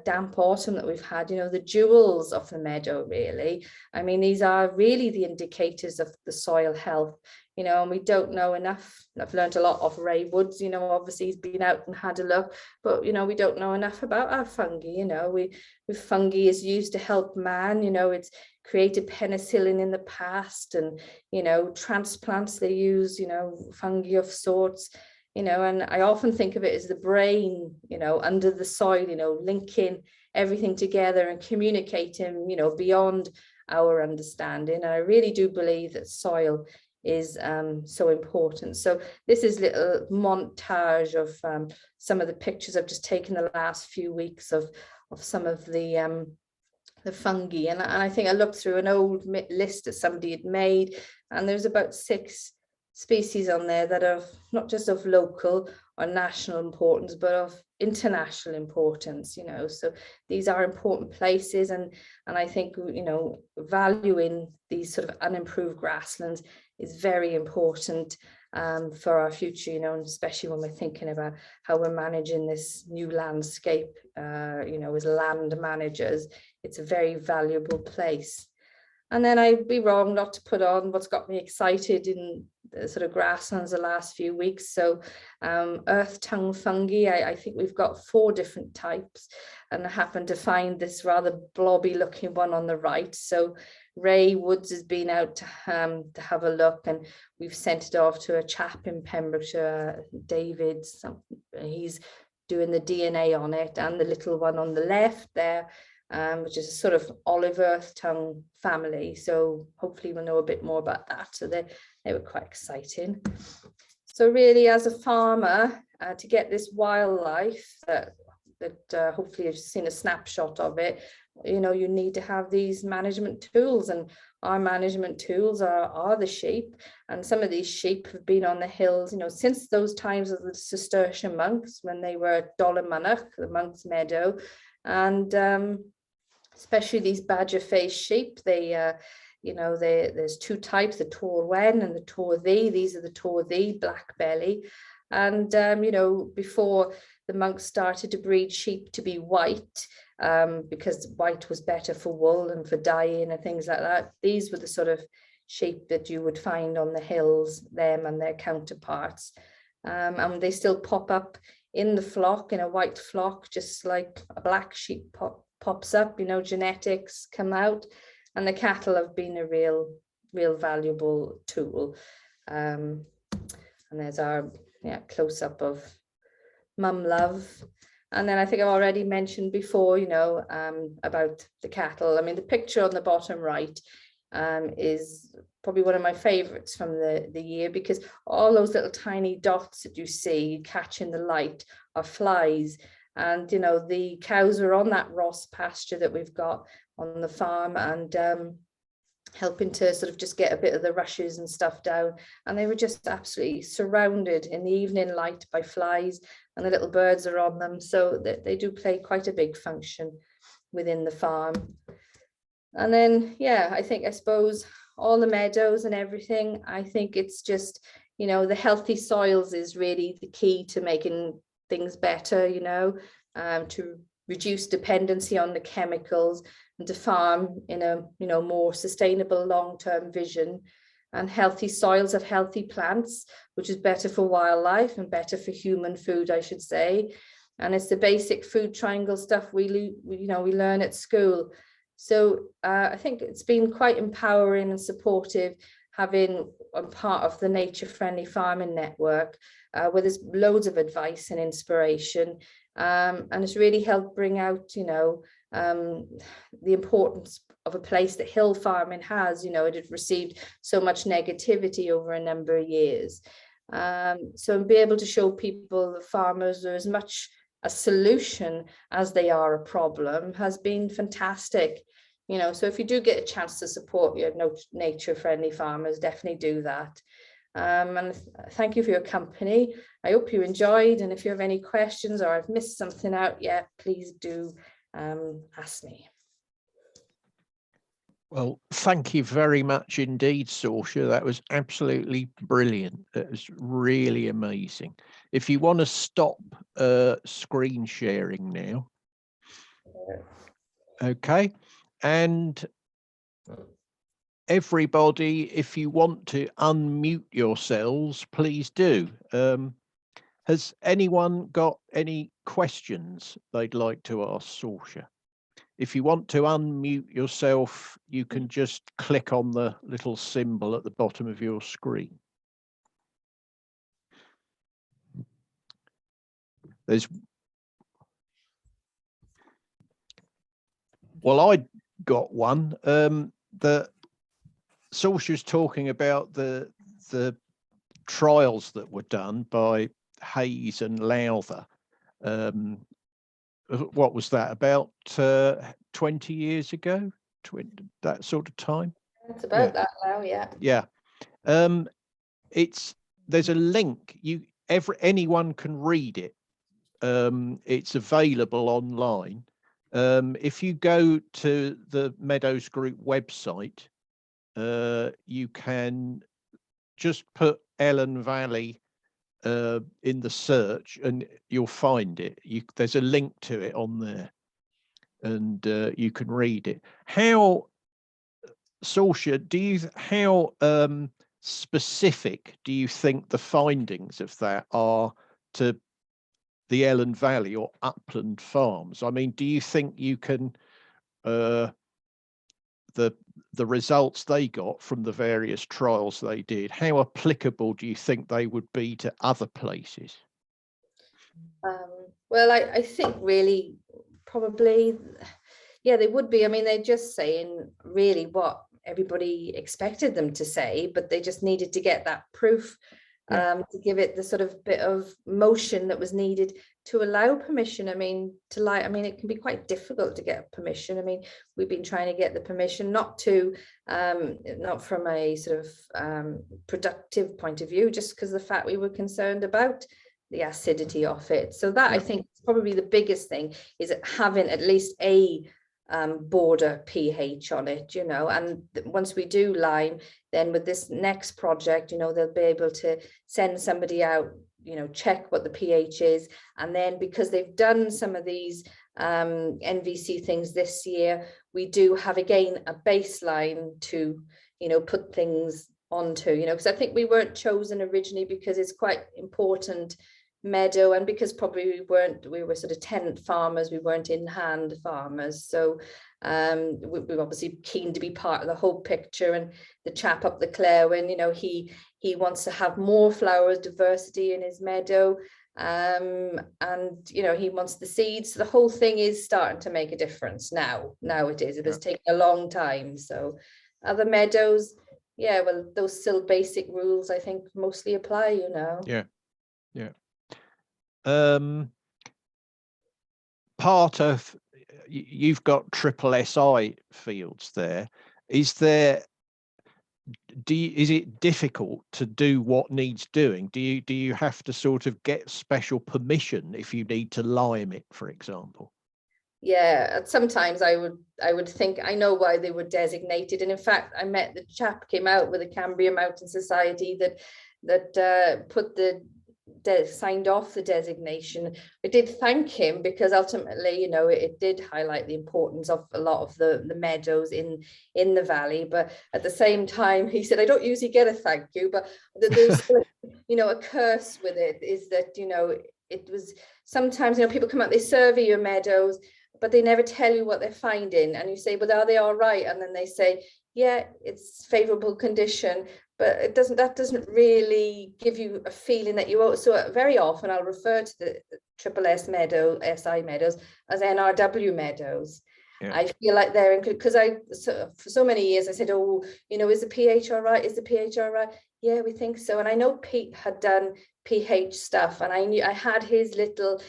damp autumn that we've had, you know, the jewels of the meadow, really. I mean, these are really the indicators of the soil health, you know, and we don't know enough. I've learned a lot of Ray Woods, you know, obviously he's been out and had a look, but, you know, we don't know enough about our fungi, you know. With fungi is used to help man, you know, it's created penicillin in the past, and, you know, transplants, they use, you know, fungi of sorts, you know, and I often think of it as the brain, you know, under the soil, you know, linking everything together and communicating, you know, beyond our understanding. And I really do believe that soil is so important. So this is little montage of some of the pictures I've just taken the last few weeks of some of the fungi, and I think I looked through an old list that somebody had made, and there's about 6 species on there that are not just of local or national importance, but of international importance, you know. So these are important places, and I think, you know, valuing these sort of unimproved grasslands is very important for our future, you know, and especially when we're thinking about how we're managing this new landscape, you know, as land managers. It's a very valuable place. And then I'd be wrong not to put on what's got me excited in the sort of grasslands the last few weeks. So earth tongue fungi, I think we've got 4 different types, and I happen to find this rather blobby looking one on the right. So Ray Woods has been out to have a look, and we've sent it off to a chap in Pembrokeshire, David, he's doing the DNA on it, and the little one on the left there, which is a sort of olive earth tongue family. So hopefully we'll know a bit more about that. So they were quite exciting. So really, as a farmer, to get this wildlife that hopefully you've seen a snapshot of it, you know, you need to have these management tools, and our management tools are the sheep. And some of these sheep have been on the hills, you know, since those times of the Cistercian monks, when they were Dolomynach, the monk's meadow. And especially these badger-faced sheep, they you know, there's 2 types, the Tor Wen and the Tor Ddu. These are the Tor Ddu, black belly. And you know, before the monks started to breed sheep to be white, because white was better for wool and for dyeing and things like that, these were the sort of sheep that you would find on the hills, them and their counterparts. And they still pop up in the flock, in a white flock, just like a black sheep pops up, you know, genetics come out, and the cattle have been a real valuable tool. And there's our close-up of Mum Love. And then I think I've already mentioned before, you know, about the cattle. I mean, the picture on the bottom right is probably one of my favorites from the year, because all those little tiny dots that you see catching the light are flies. And, you know, the cows are on that Ross pasture that we've got on the farm, and helping to sort of just get a bit of the rushes and stuff down. And they were just absolutely surrounded in the evening light by flies, and the little birds are on them. So they do play quite a big function within the farm. And then, yeah, I suppose all the meadows and everything, I think it's just, you know, the healthy soils is really the key to making things better, you know, to reduce dependency on the chemicals, and to farm in a, you know, more sustainable long-term vision. And healthy soils have healthy plants, which is better for wildlife and better for human food, I should say. And it's the basic food triangle stuff we learn at school. So I think it's been quite empowering and supportive having a part of the Nature Friendly Farming Network, where there's loads of advice and inspiration. And it's really helped bring out, you know, the importance of a place that hill farming has. You know, it had received so much negativity over a number of years. So be able to show people, the farmers, are as much a solution as they are a problem has been fantastic. You know, so if you do get a chance to support your nature friendly farmers, definitely do that. And thank you for your company. I hope you enjoyed, and if you have any questions or I've missed something out yet, please do ask me. Well, thank you very much indeed, Sorcha. That was absolutely brilliant. That was really amazing. If you want to stop screen sharing now. Okay. And everybody, if you want to unmute yourselves, please do. Has anyone got any questions they'd like to ask Sorcha? If you want to unmute yourself, you can just click on the little symbol at the bottom of your screen. Well, I got one. The Sorcha's talking about the trials that were done by Hayes and Lowther. What was that, about 20 years ago? That sort of time? It's about that now, yeah. Yeah. There's a link. Anyone can read it. It's available online. If you go to the Meadows Group website, you can just put Elan Valley in the search and you'll find it. There's a link to it on there, and you can read it. How Sorcha, how specific do you think the findings of that are to the Elan Valley or upland farms? I mean, do you think you can the results they got from the various trials they did, how applicable do you think they would be to other places? Well, I think really probably, yeah, they would be. I mean, they're just saying really what everybody expected them to say, but they just needed to get that proof to give it the sort of bit of motion that was needed to allow permission. I mean, it can be quite difficult to get permission. I mean, we've been trying to get the permission not from a sort of productive point of view, just because of the fact we were concerned about the acidity of it. So that I think is probably the biggest thing, is having at least a border pH on it, and once we do lime, then with this next project, they'll be able to send somebody out, check what the pH is, and then because they've done some of these NVC things this year, we do have again a baseline to put things onto, because I think we weren't chosen originally because it's quite important meadow, and because probably we were sort of tenant farmers, we weren't in hand farmers, so we're obviously keen to be part of the whole picture. And the chap up the Clare, when he wants to have more flower diversity in his meadow, and he wants the seeds, so the whole thing is starting to make a difference now. It has taken a long time. So other meadows, well, those still basic rules I think mostly apply. Part of, you've got triple SI fields there. Is it difficult to do what needs doing? Do you have to sort of get special permission if you need to lime it, for example? Yeah, sometimes I would think I know why they were designated, and in fact I met the chap came out with the Cambrian Mountain Society that signed off the designation. I did thank him because ultimately, it did highlight the importance of a lot of the meadows in the valley. But at the same time, he said, I don't usually get a thank you, but there's a curse with it, is that it was sometimes people come out, they survey your meadows, but they never tell you what they're finding, and you say, but are they all right? And then they say, yeah, it's favorable condition, but that doesn't really give you a feeling that you. So very often I'll refer to the triple SI meadows as NRW meadows. Yeah. I feel like they're because for so many years I said, is the pH all right? Is the pH all right? Yeah, we think so. And I know Pete had done pH stuff, and I had his little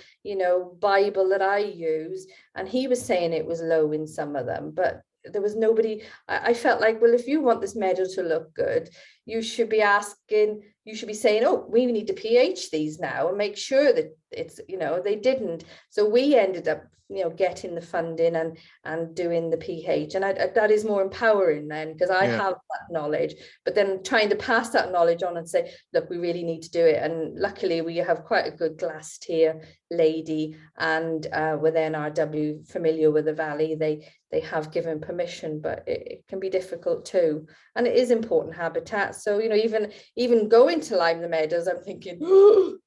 Bible that I use, and he was saying it was low in some of them, but there was nobody. I felt like, well, if you want this meadow to look good, you should be saying, oh, we need to pH these now and make sure that it's, they didn't. So we ended up, getting the funding and doing the pH. And that is more empowering then, because I have that knowledge, but then trying to pass that knowledge on and say, look, we really need to do it. And luckily we have quite a good glass tier lady, and with NRW familiar with the valley, they have given permission, but it can be difficult too. And it is important habitat. So, even going to lime the meadows, I'm thinking,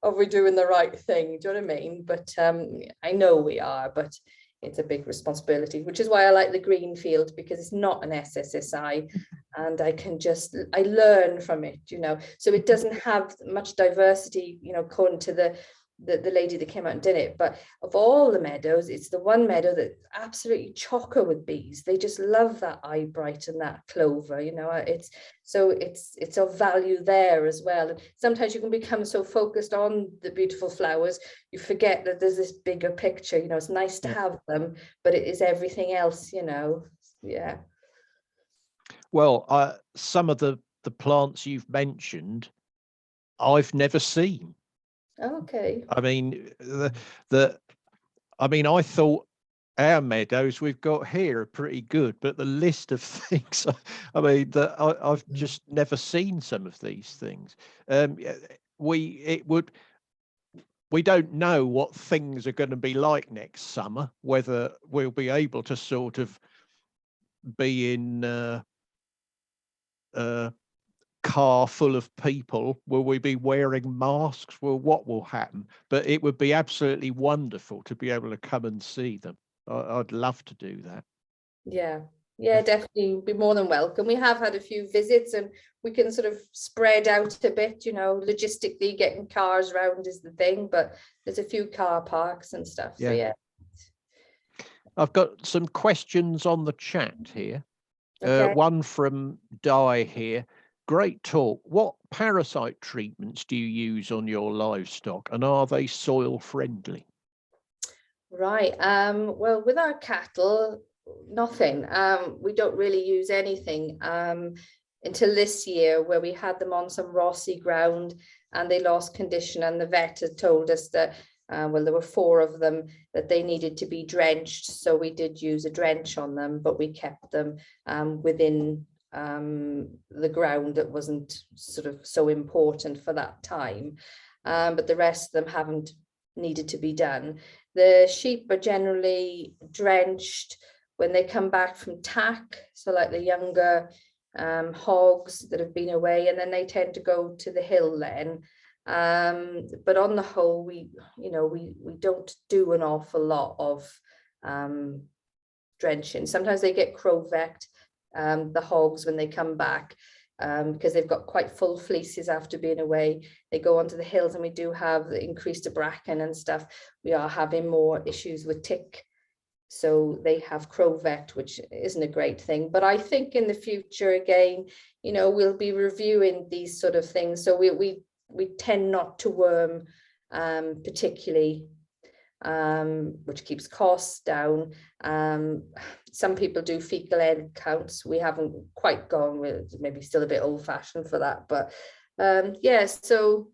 are we doing the right thing? Do you know what I mean? But I know we are, but it's a big responsibility, which is why I like the green field, because it's not an SSSI, and I learn from it, so it doesn't have much diversity, according to the lady that came out and did it. But of all the meadows, it's the one meadow that's absolutely chocker with bees. They just love that eyebrite and that clover, it's of value there as well. And sometimes you can become so focused on the beautiful flowers, you forget that there's this bigger picture. It's nice to have them, but it is everything else. Well, some of the plants you've mentioned I've never seen. Okay. I mean, I thought our meadows we've got here are pretty good, but the list of things, I've just never seen some of these things. We don't know what things are going to be like next summer, whether we'll be able to sort of be in car full of people? Will we be wearing masks? Well, what will happen? But it would be absolutely wonderful to be able to come and see them. I'd love to do that. Yeah, definitely be more than welcome. We have had a few visits and we can sort of spread out a bit, you know, logistically getting cars around is the thing, but there's a few car parks and stuff. So yeah. I've got some questions on the chat here. Okay. One from Di here. Great talk. What parasite treatments do you use on your livestock, and are they soil friendly? Right. Well, with our cattle, nothing. We don't really use anything until this year, where we had them on some rossy ground and they lost condition, and the vet had told us that well, there were 4 of them that they needed to be drenched, so we did use a drench on them, but we kept them within the ground. That wasn't sort of so important for that time, but the rest of them haven't needed to be done. The sheep are generally drenched when they come back from tack, so like the younger hogs that have been away, and then they tend to go to the hill then. But on the whole, we don't do an awful lot of drenching. Sometimes they get crow-vecked, the hogs, when they come back, because they've got quite full fleeces after being away. They go onto the hills, and we do have the increased bracken and stuff. We are having more issues with tick, so they have crow-vecked, which isn't a great thing. But I think in the future, again, you know, we'll be reviewing these sort of things. So we tend not to worm particularly, which keeps costs down. Some people do fecal egg counts. We haven't quite gone with, maybe still a bit old fashioned for that, but yeah, so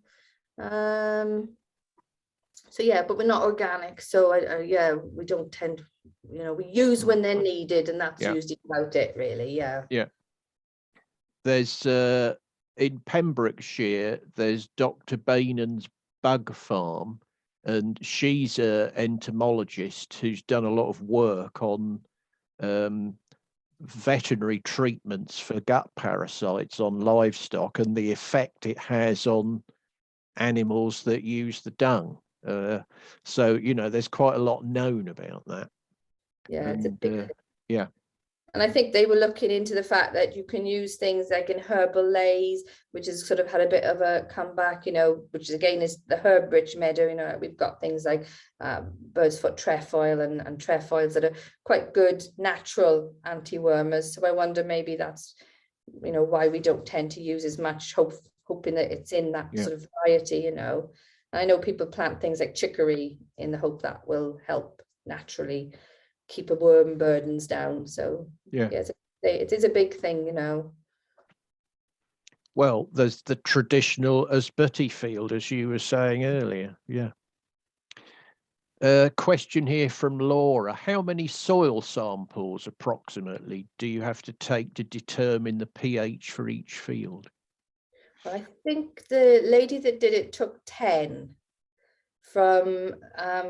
yeah, but we're not organic, so yeah, we don't tend, you know, we use when they're needed, and that's usually about it, really. Yeah. There's in Pembrokeshire, there's Dr. Bainan's bug farm, and she's an entomologist who's done a lot of work on veterinary treatments for gut parasites on livestock and the effect it has on animals that use the dung. So, you know, there's quite a lot known about that. Yeah, and, it's a big yeah. And I think they were looking into the fact that you can use things like in herbal lays, which has sort of had a bit of a comeback, you know, which again is the herb-rich meadow. You know, we've got things like bird's foot trefoil and trefoils that are quite good natural anti-wormers. So I wonder, maybe that's, you know, why we don't tend to use as much, hoping that it's in that sort of variety, you know. I know people plant things like chicory in the hope that will help naturally keep a worm burdens down. So yeah, it is a big thing, you know. Well, there's the traditional asbuty field, as you were saying earlier. Question here from Laura: how many soil samples approximately do you have to take to determine the pH for each field? Well, I think the lady that did it took 10 from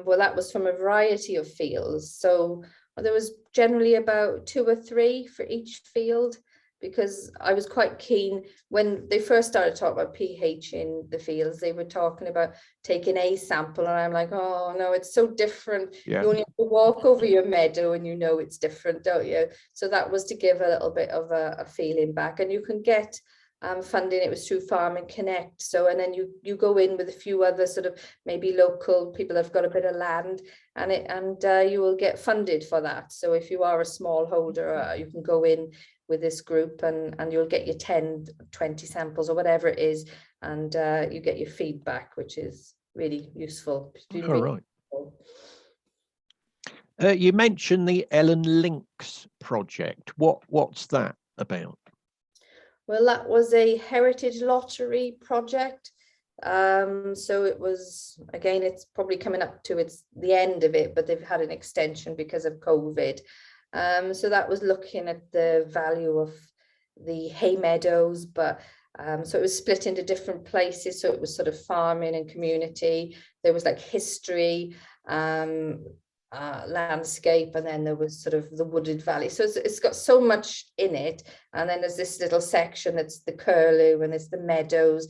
well, that was from a variety of fields, so there was generally about 2 or 3 for each field, because I was quite keen when they first started talking about pH in the fields. They were talking about taking a sample, and I'm like, oh no, it's so different. You only have to walk over your meadow and you know it's different, don't you? So that was to give a little bit of a feeling back, and you can get funding. It was through Farm and Connect. So, and then you go in with a few other sort of maybe local people that have got a bit of land, and you will get funded for that. So if you are a small holder, you can go in with this group, and you'll get your 10, 20 samples or whatever it is, and you get your feedback, which is really useful. You mentioned the Ellen Links project. What's that about? Well, that was a heritage lottery project. So it was, again, it's probably coming up to the end of it, but they've had an extension because of COVID. So that was looking at the value of the hay meadows, but so it was split into different places. So it was sort of farming and community. There was like history, landscape, and then there was sort of the wooded valley. So it's got so much in it. And then there's this little section that's the curlew, and there's the meadows,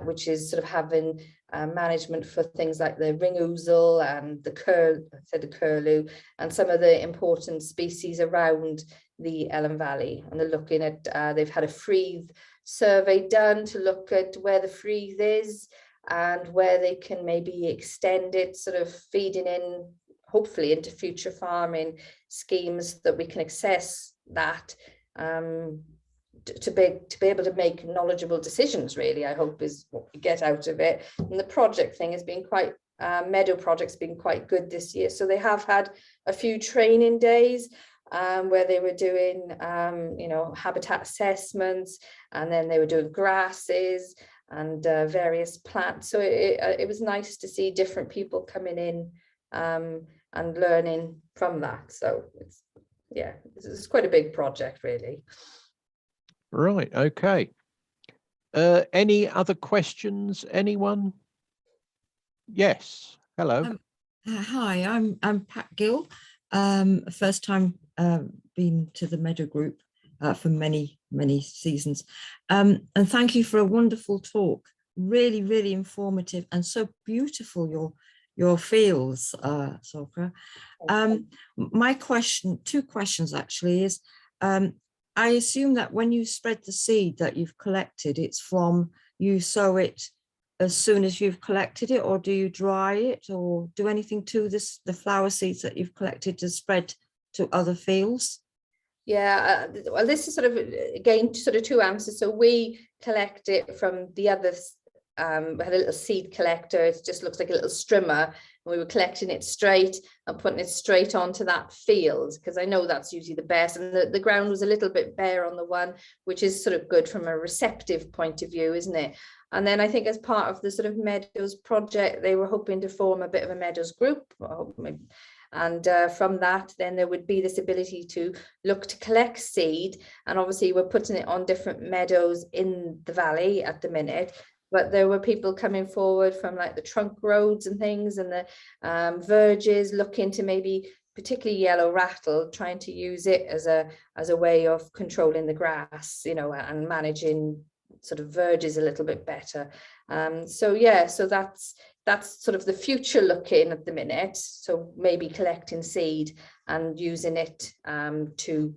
which is sort of having management for things like the ring ouzel and the curlew, and some of the important species around the Elan Valley. And they're looking at, they've had a freeze survey done to look at where the freeze is and where they can maybe extend it, sort of feeding in hopefully into future farming schemes that we can access that, to be able to make knowledgeable decisions, really, I hope is what we get out of it. And the project thing has been quite, meadow project's been quite good this year. So they have had a few training days where they were doing, you know, habitat assessments, and then they were doing grasses and various plants. So it was nice to see different people coming in and learning from that. So it's, yeah, it's quite a big project, really. Right, okay. Any other questions, anyone? Yes, hello. Hi, I'm Pat Gill. First time been to the Meadow Group for many seasons, and thank you for a wonderful talk. Really, really informative and so beautiful. Your fields, Sorcha. My question, two questions actually, is I assume that when you spread the seed that you've collected, it's from, you sow it as soon as you've collected it, or do you dry it or do anything to this, the flower seeds that you've collected, to spread to other fields? Yeah, well, this is sort of, again, sort of two answers. So we collect it from the others. We had a little seed collector. It just looks like a little strimmer, and we were collecting it straight and putting it straight onto that field, because I know that's usually the best. And the ground was a little bit bare on the one, which is sort of good from a receptive point of view, isn't it? And then I think as part of the sort of Meadows project, they were hoping to form a bit of a Meadows group. And from that, then there would be this ability to look to collect seed. And obviously we're putting it on different meadows in the valley at the minute. But there were people coming forward from like the trunk roads and things, and the verges, looking to maybe particularly yellow rattle, trying to use it as a way of controlling the grass, you know, and managing sort of verges a little bit better. So yeah, so that's sort of the future looking at the minute. So maybe collecting seed and using it to,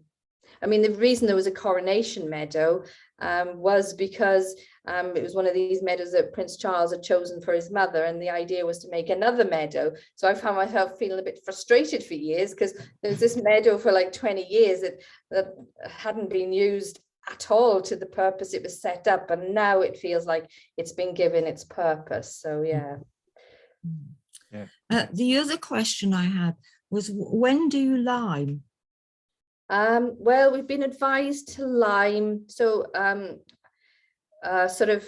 I mean, the reason there was a coronation meadow was because it was one of these meadows that Prince Charles had chosen for his mother, and the idea was to make another meadow. So I found myself feeling a bit frustrated for years, because there was this meadow for like 20 years that hadn't been used at all to the purpose it was set up, and now it feels like it's been given its purpose. So yeah. The other question I had was, when do you lime? Well, we've been advised to lime, so sort of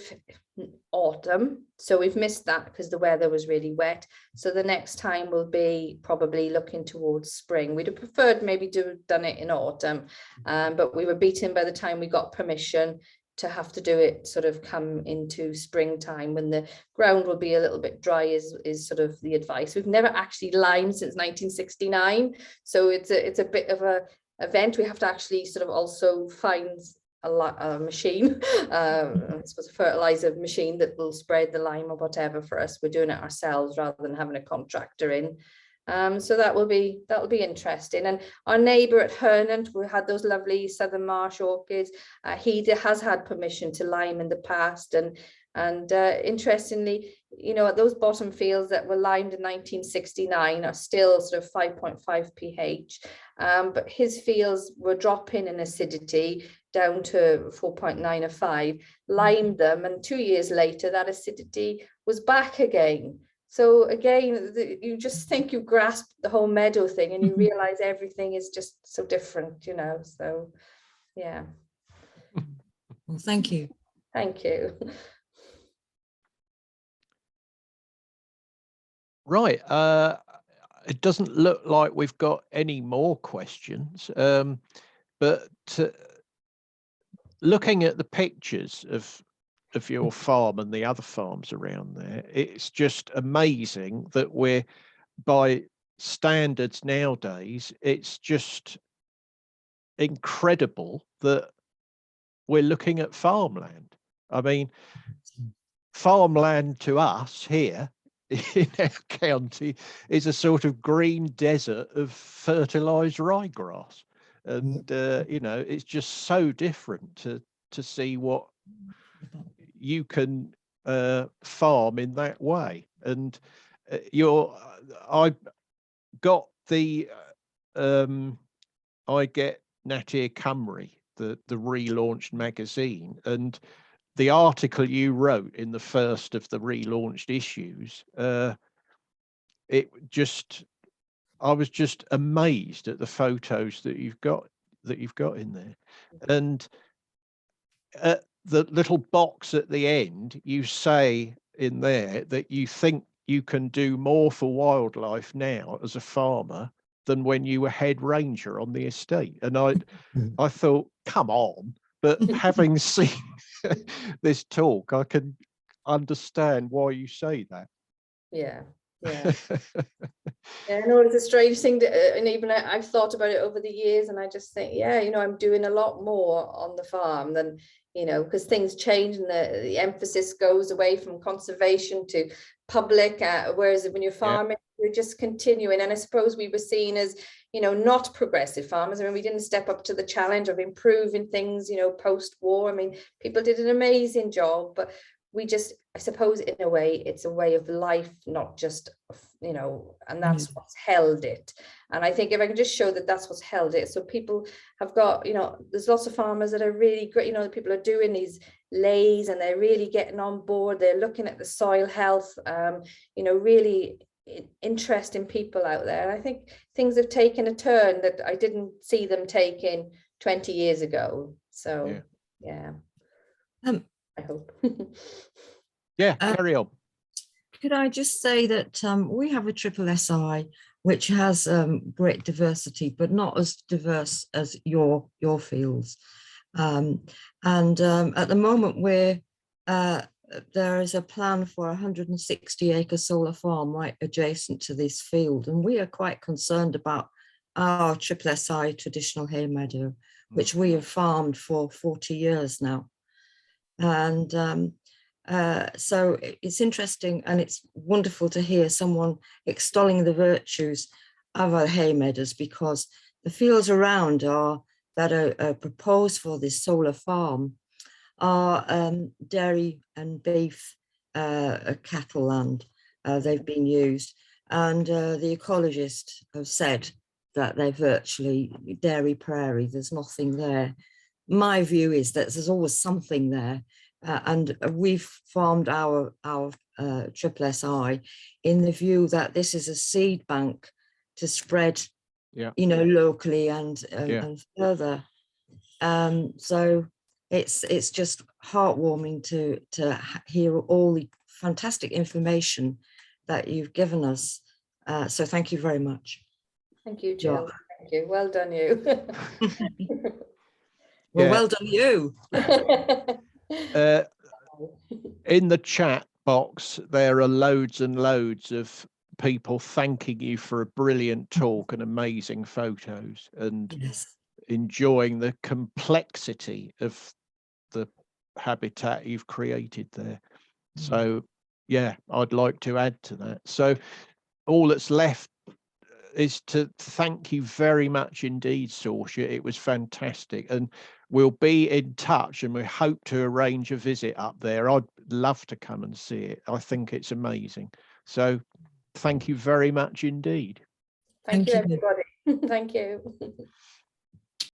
autumn. So we've missed that because the weather was really wet. So the next time will be probably looking towards spring. We'd have preferred maybe to have done it in autumn, but we were beaten by the time we got permission to have to do it sort of come into springtime, when the ground will be a little bit dry, is sort of the advice. We've never actually limed since 1969, so it's a bit of a event. We have to actually sort of also find a machine, I suppose a fertilizer machine that will spread the lime or whatever for us. We're doing it ourselves rather than having a contractor in. So that'll be interesting. And our neighbour at Hernan, we had those lovely Southern Marsh orchids. He has had permission to lime in the past, and interestingly, you know, those bottom fields that were limed in 1969 are still sort of 5.5 pH, but his fields were dropping in acidity down to 4.9 or 5, limed them, and 2 years later that acidity was back again. So again, you just think you've grasped the whole meadow thing, and you realize everything is just so different, you know. So yeah. Well, thank you. Thank you. Right. It doesn't look like we've got any more questions, but looking at the pictures of your farm and the other farms around there, it's just amazing that we're, by standards nowadays, it's just incredible that we're looking at farmland. I mean, farmland to us here in our county is a sort of green desert of fertilized ryegrass. And, you know, it's just so different to see what you can farm in that way. And I got the, I get Natir Cymru, the relaunched magazine, and the article you wrote in the first of the relaunched issues, I was just amazed at the photos that you've got in there. And at the little box at the end, you say in there that you think you can do more for wildlife now as a farmer than when you were head ranger on the estate. And I thought, come on. But having seen this talk, I can understand why you say that. Yeah. Yeah. Yeah, I know it's a strange thing to, and even I've thought about it over the years, and I just think, yeah, you know, I'm doing a lot more on the farm than, you know, because things change and the emphasis goes away from conservation to public, whereas when you're farming, you're just continuing. And I suppose we were seen as, you know, not progressive farmers. I mean, we didn't step up to the challenge of improving things, you know, post-war. I mean, people did an amazing job, but we just, I suppose in a way, it's a way of life, not just, you know, and that's what's held it. And I think if I can just show that that's what's held it. So people have got, you know, there's lots of farmers that are really great, you know, people are doing these lays and they're really getting on board. They're looking at the soil health, you know, really interesting people out there. And I think things have taken a turn that I didn't see them taking 20 years ago. So, yeah. I hope. Carry on. Could I just say that we have a triple SI which has great diversity, but not as diverse as your fields. And at the moment, there is a plan for a 160-acre solar farm right adjacent to this field, and we are quite concerned about our triple SI traditional hay meadow, which we have farmed for 40 years now. And so it's interesting, and it's wonderful to hear someone extolling the virtues of our hay meadows, because the fields around that are proposed for this solar farm are dairy and beef cattle land. They've been used, and the ecologists have said that they're virtually dairy prairie. There's nothing there. My view is that there's always something there, and we've farmed our triple SI in the view that this is a seed bank to spread, you know, locally and further. So it's just heartwarming to hear all the fantastic information that you've given us. So thank you very much. Thank you, Jill. Thank you. Well done, you. Well done, you. In the chat box, there are loads and loads of people thanking you for a brilliant talk and amazing photos, and enjoying the complexity of the habitat you've created there. So yeah, I'd like to add to that. So all that's left is to thank you very much indeed, Sorcha. It was fantastic, and we'll be in touch, and we hope to arrange a visit up there. I'd love to come and see it. I think it's amazing. So thank you very much indeed. Thank you, everybody. Thank you.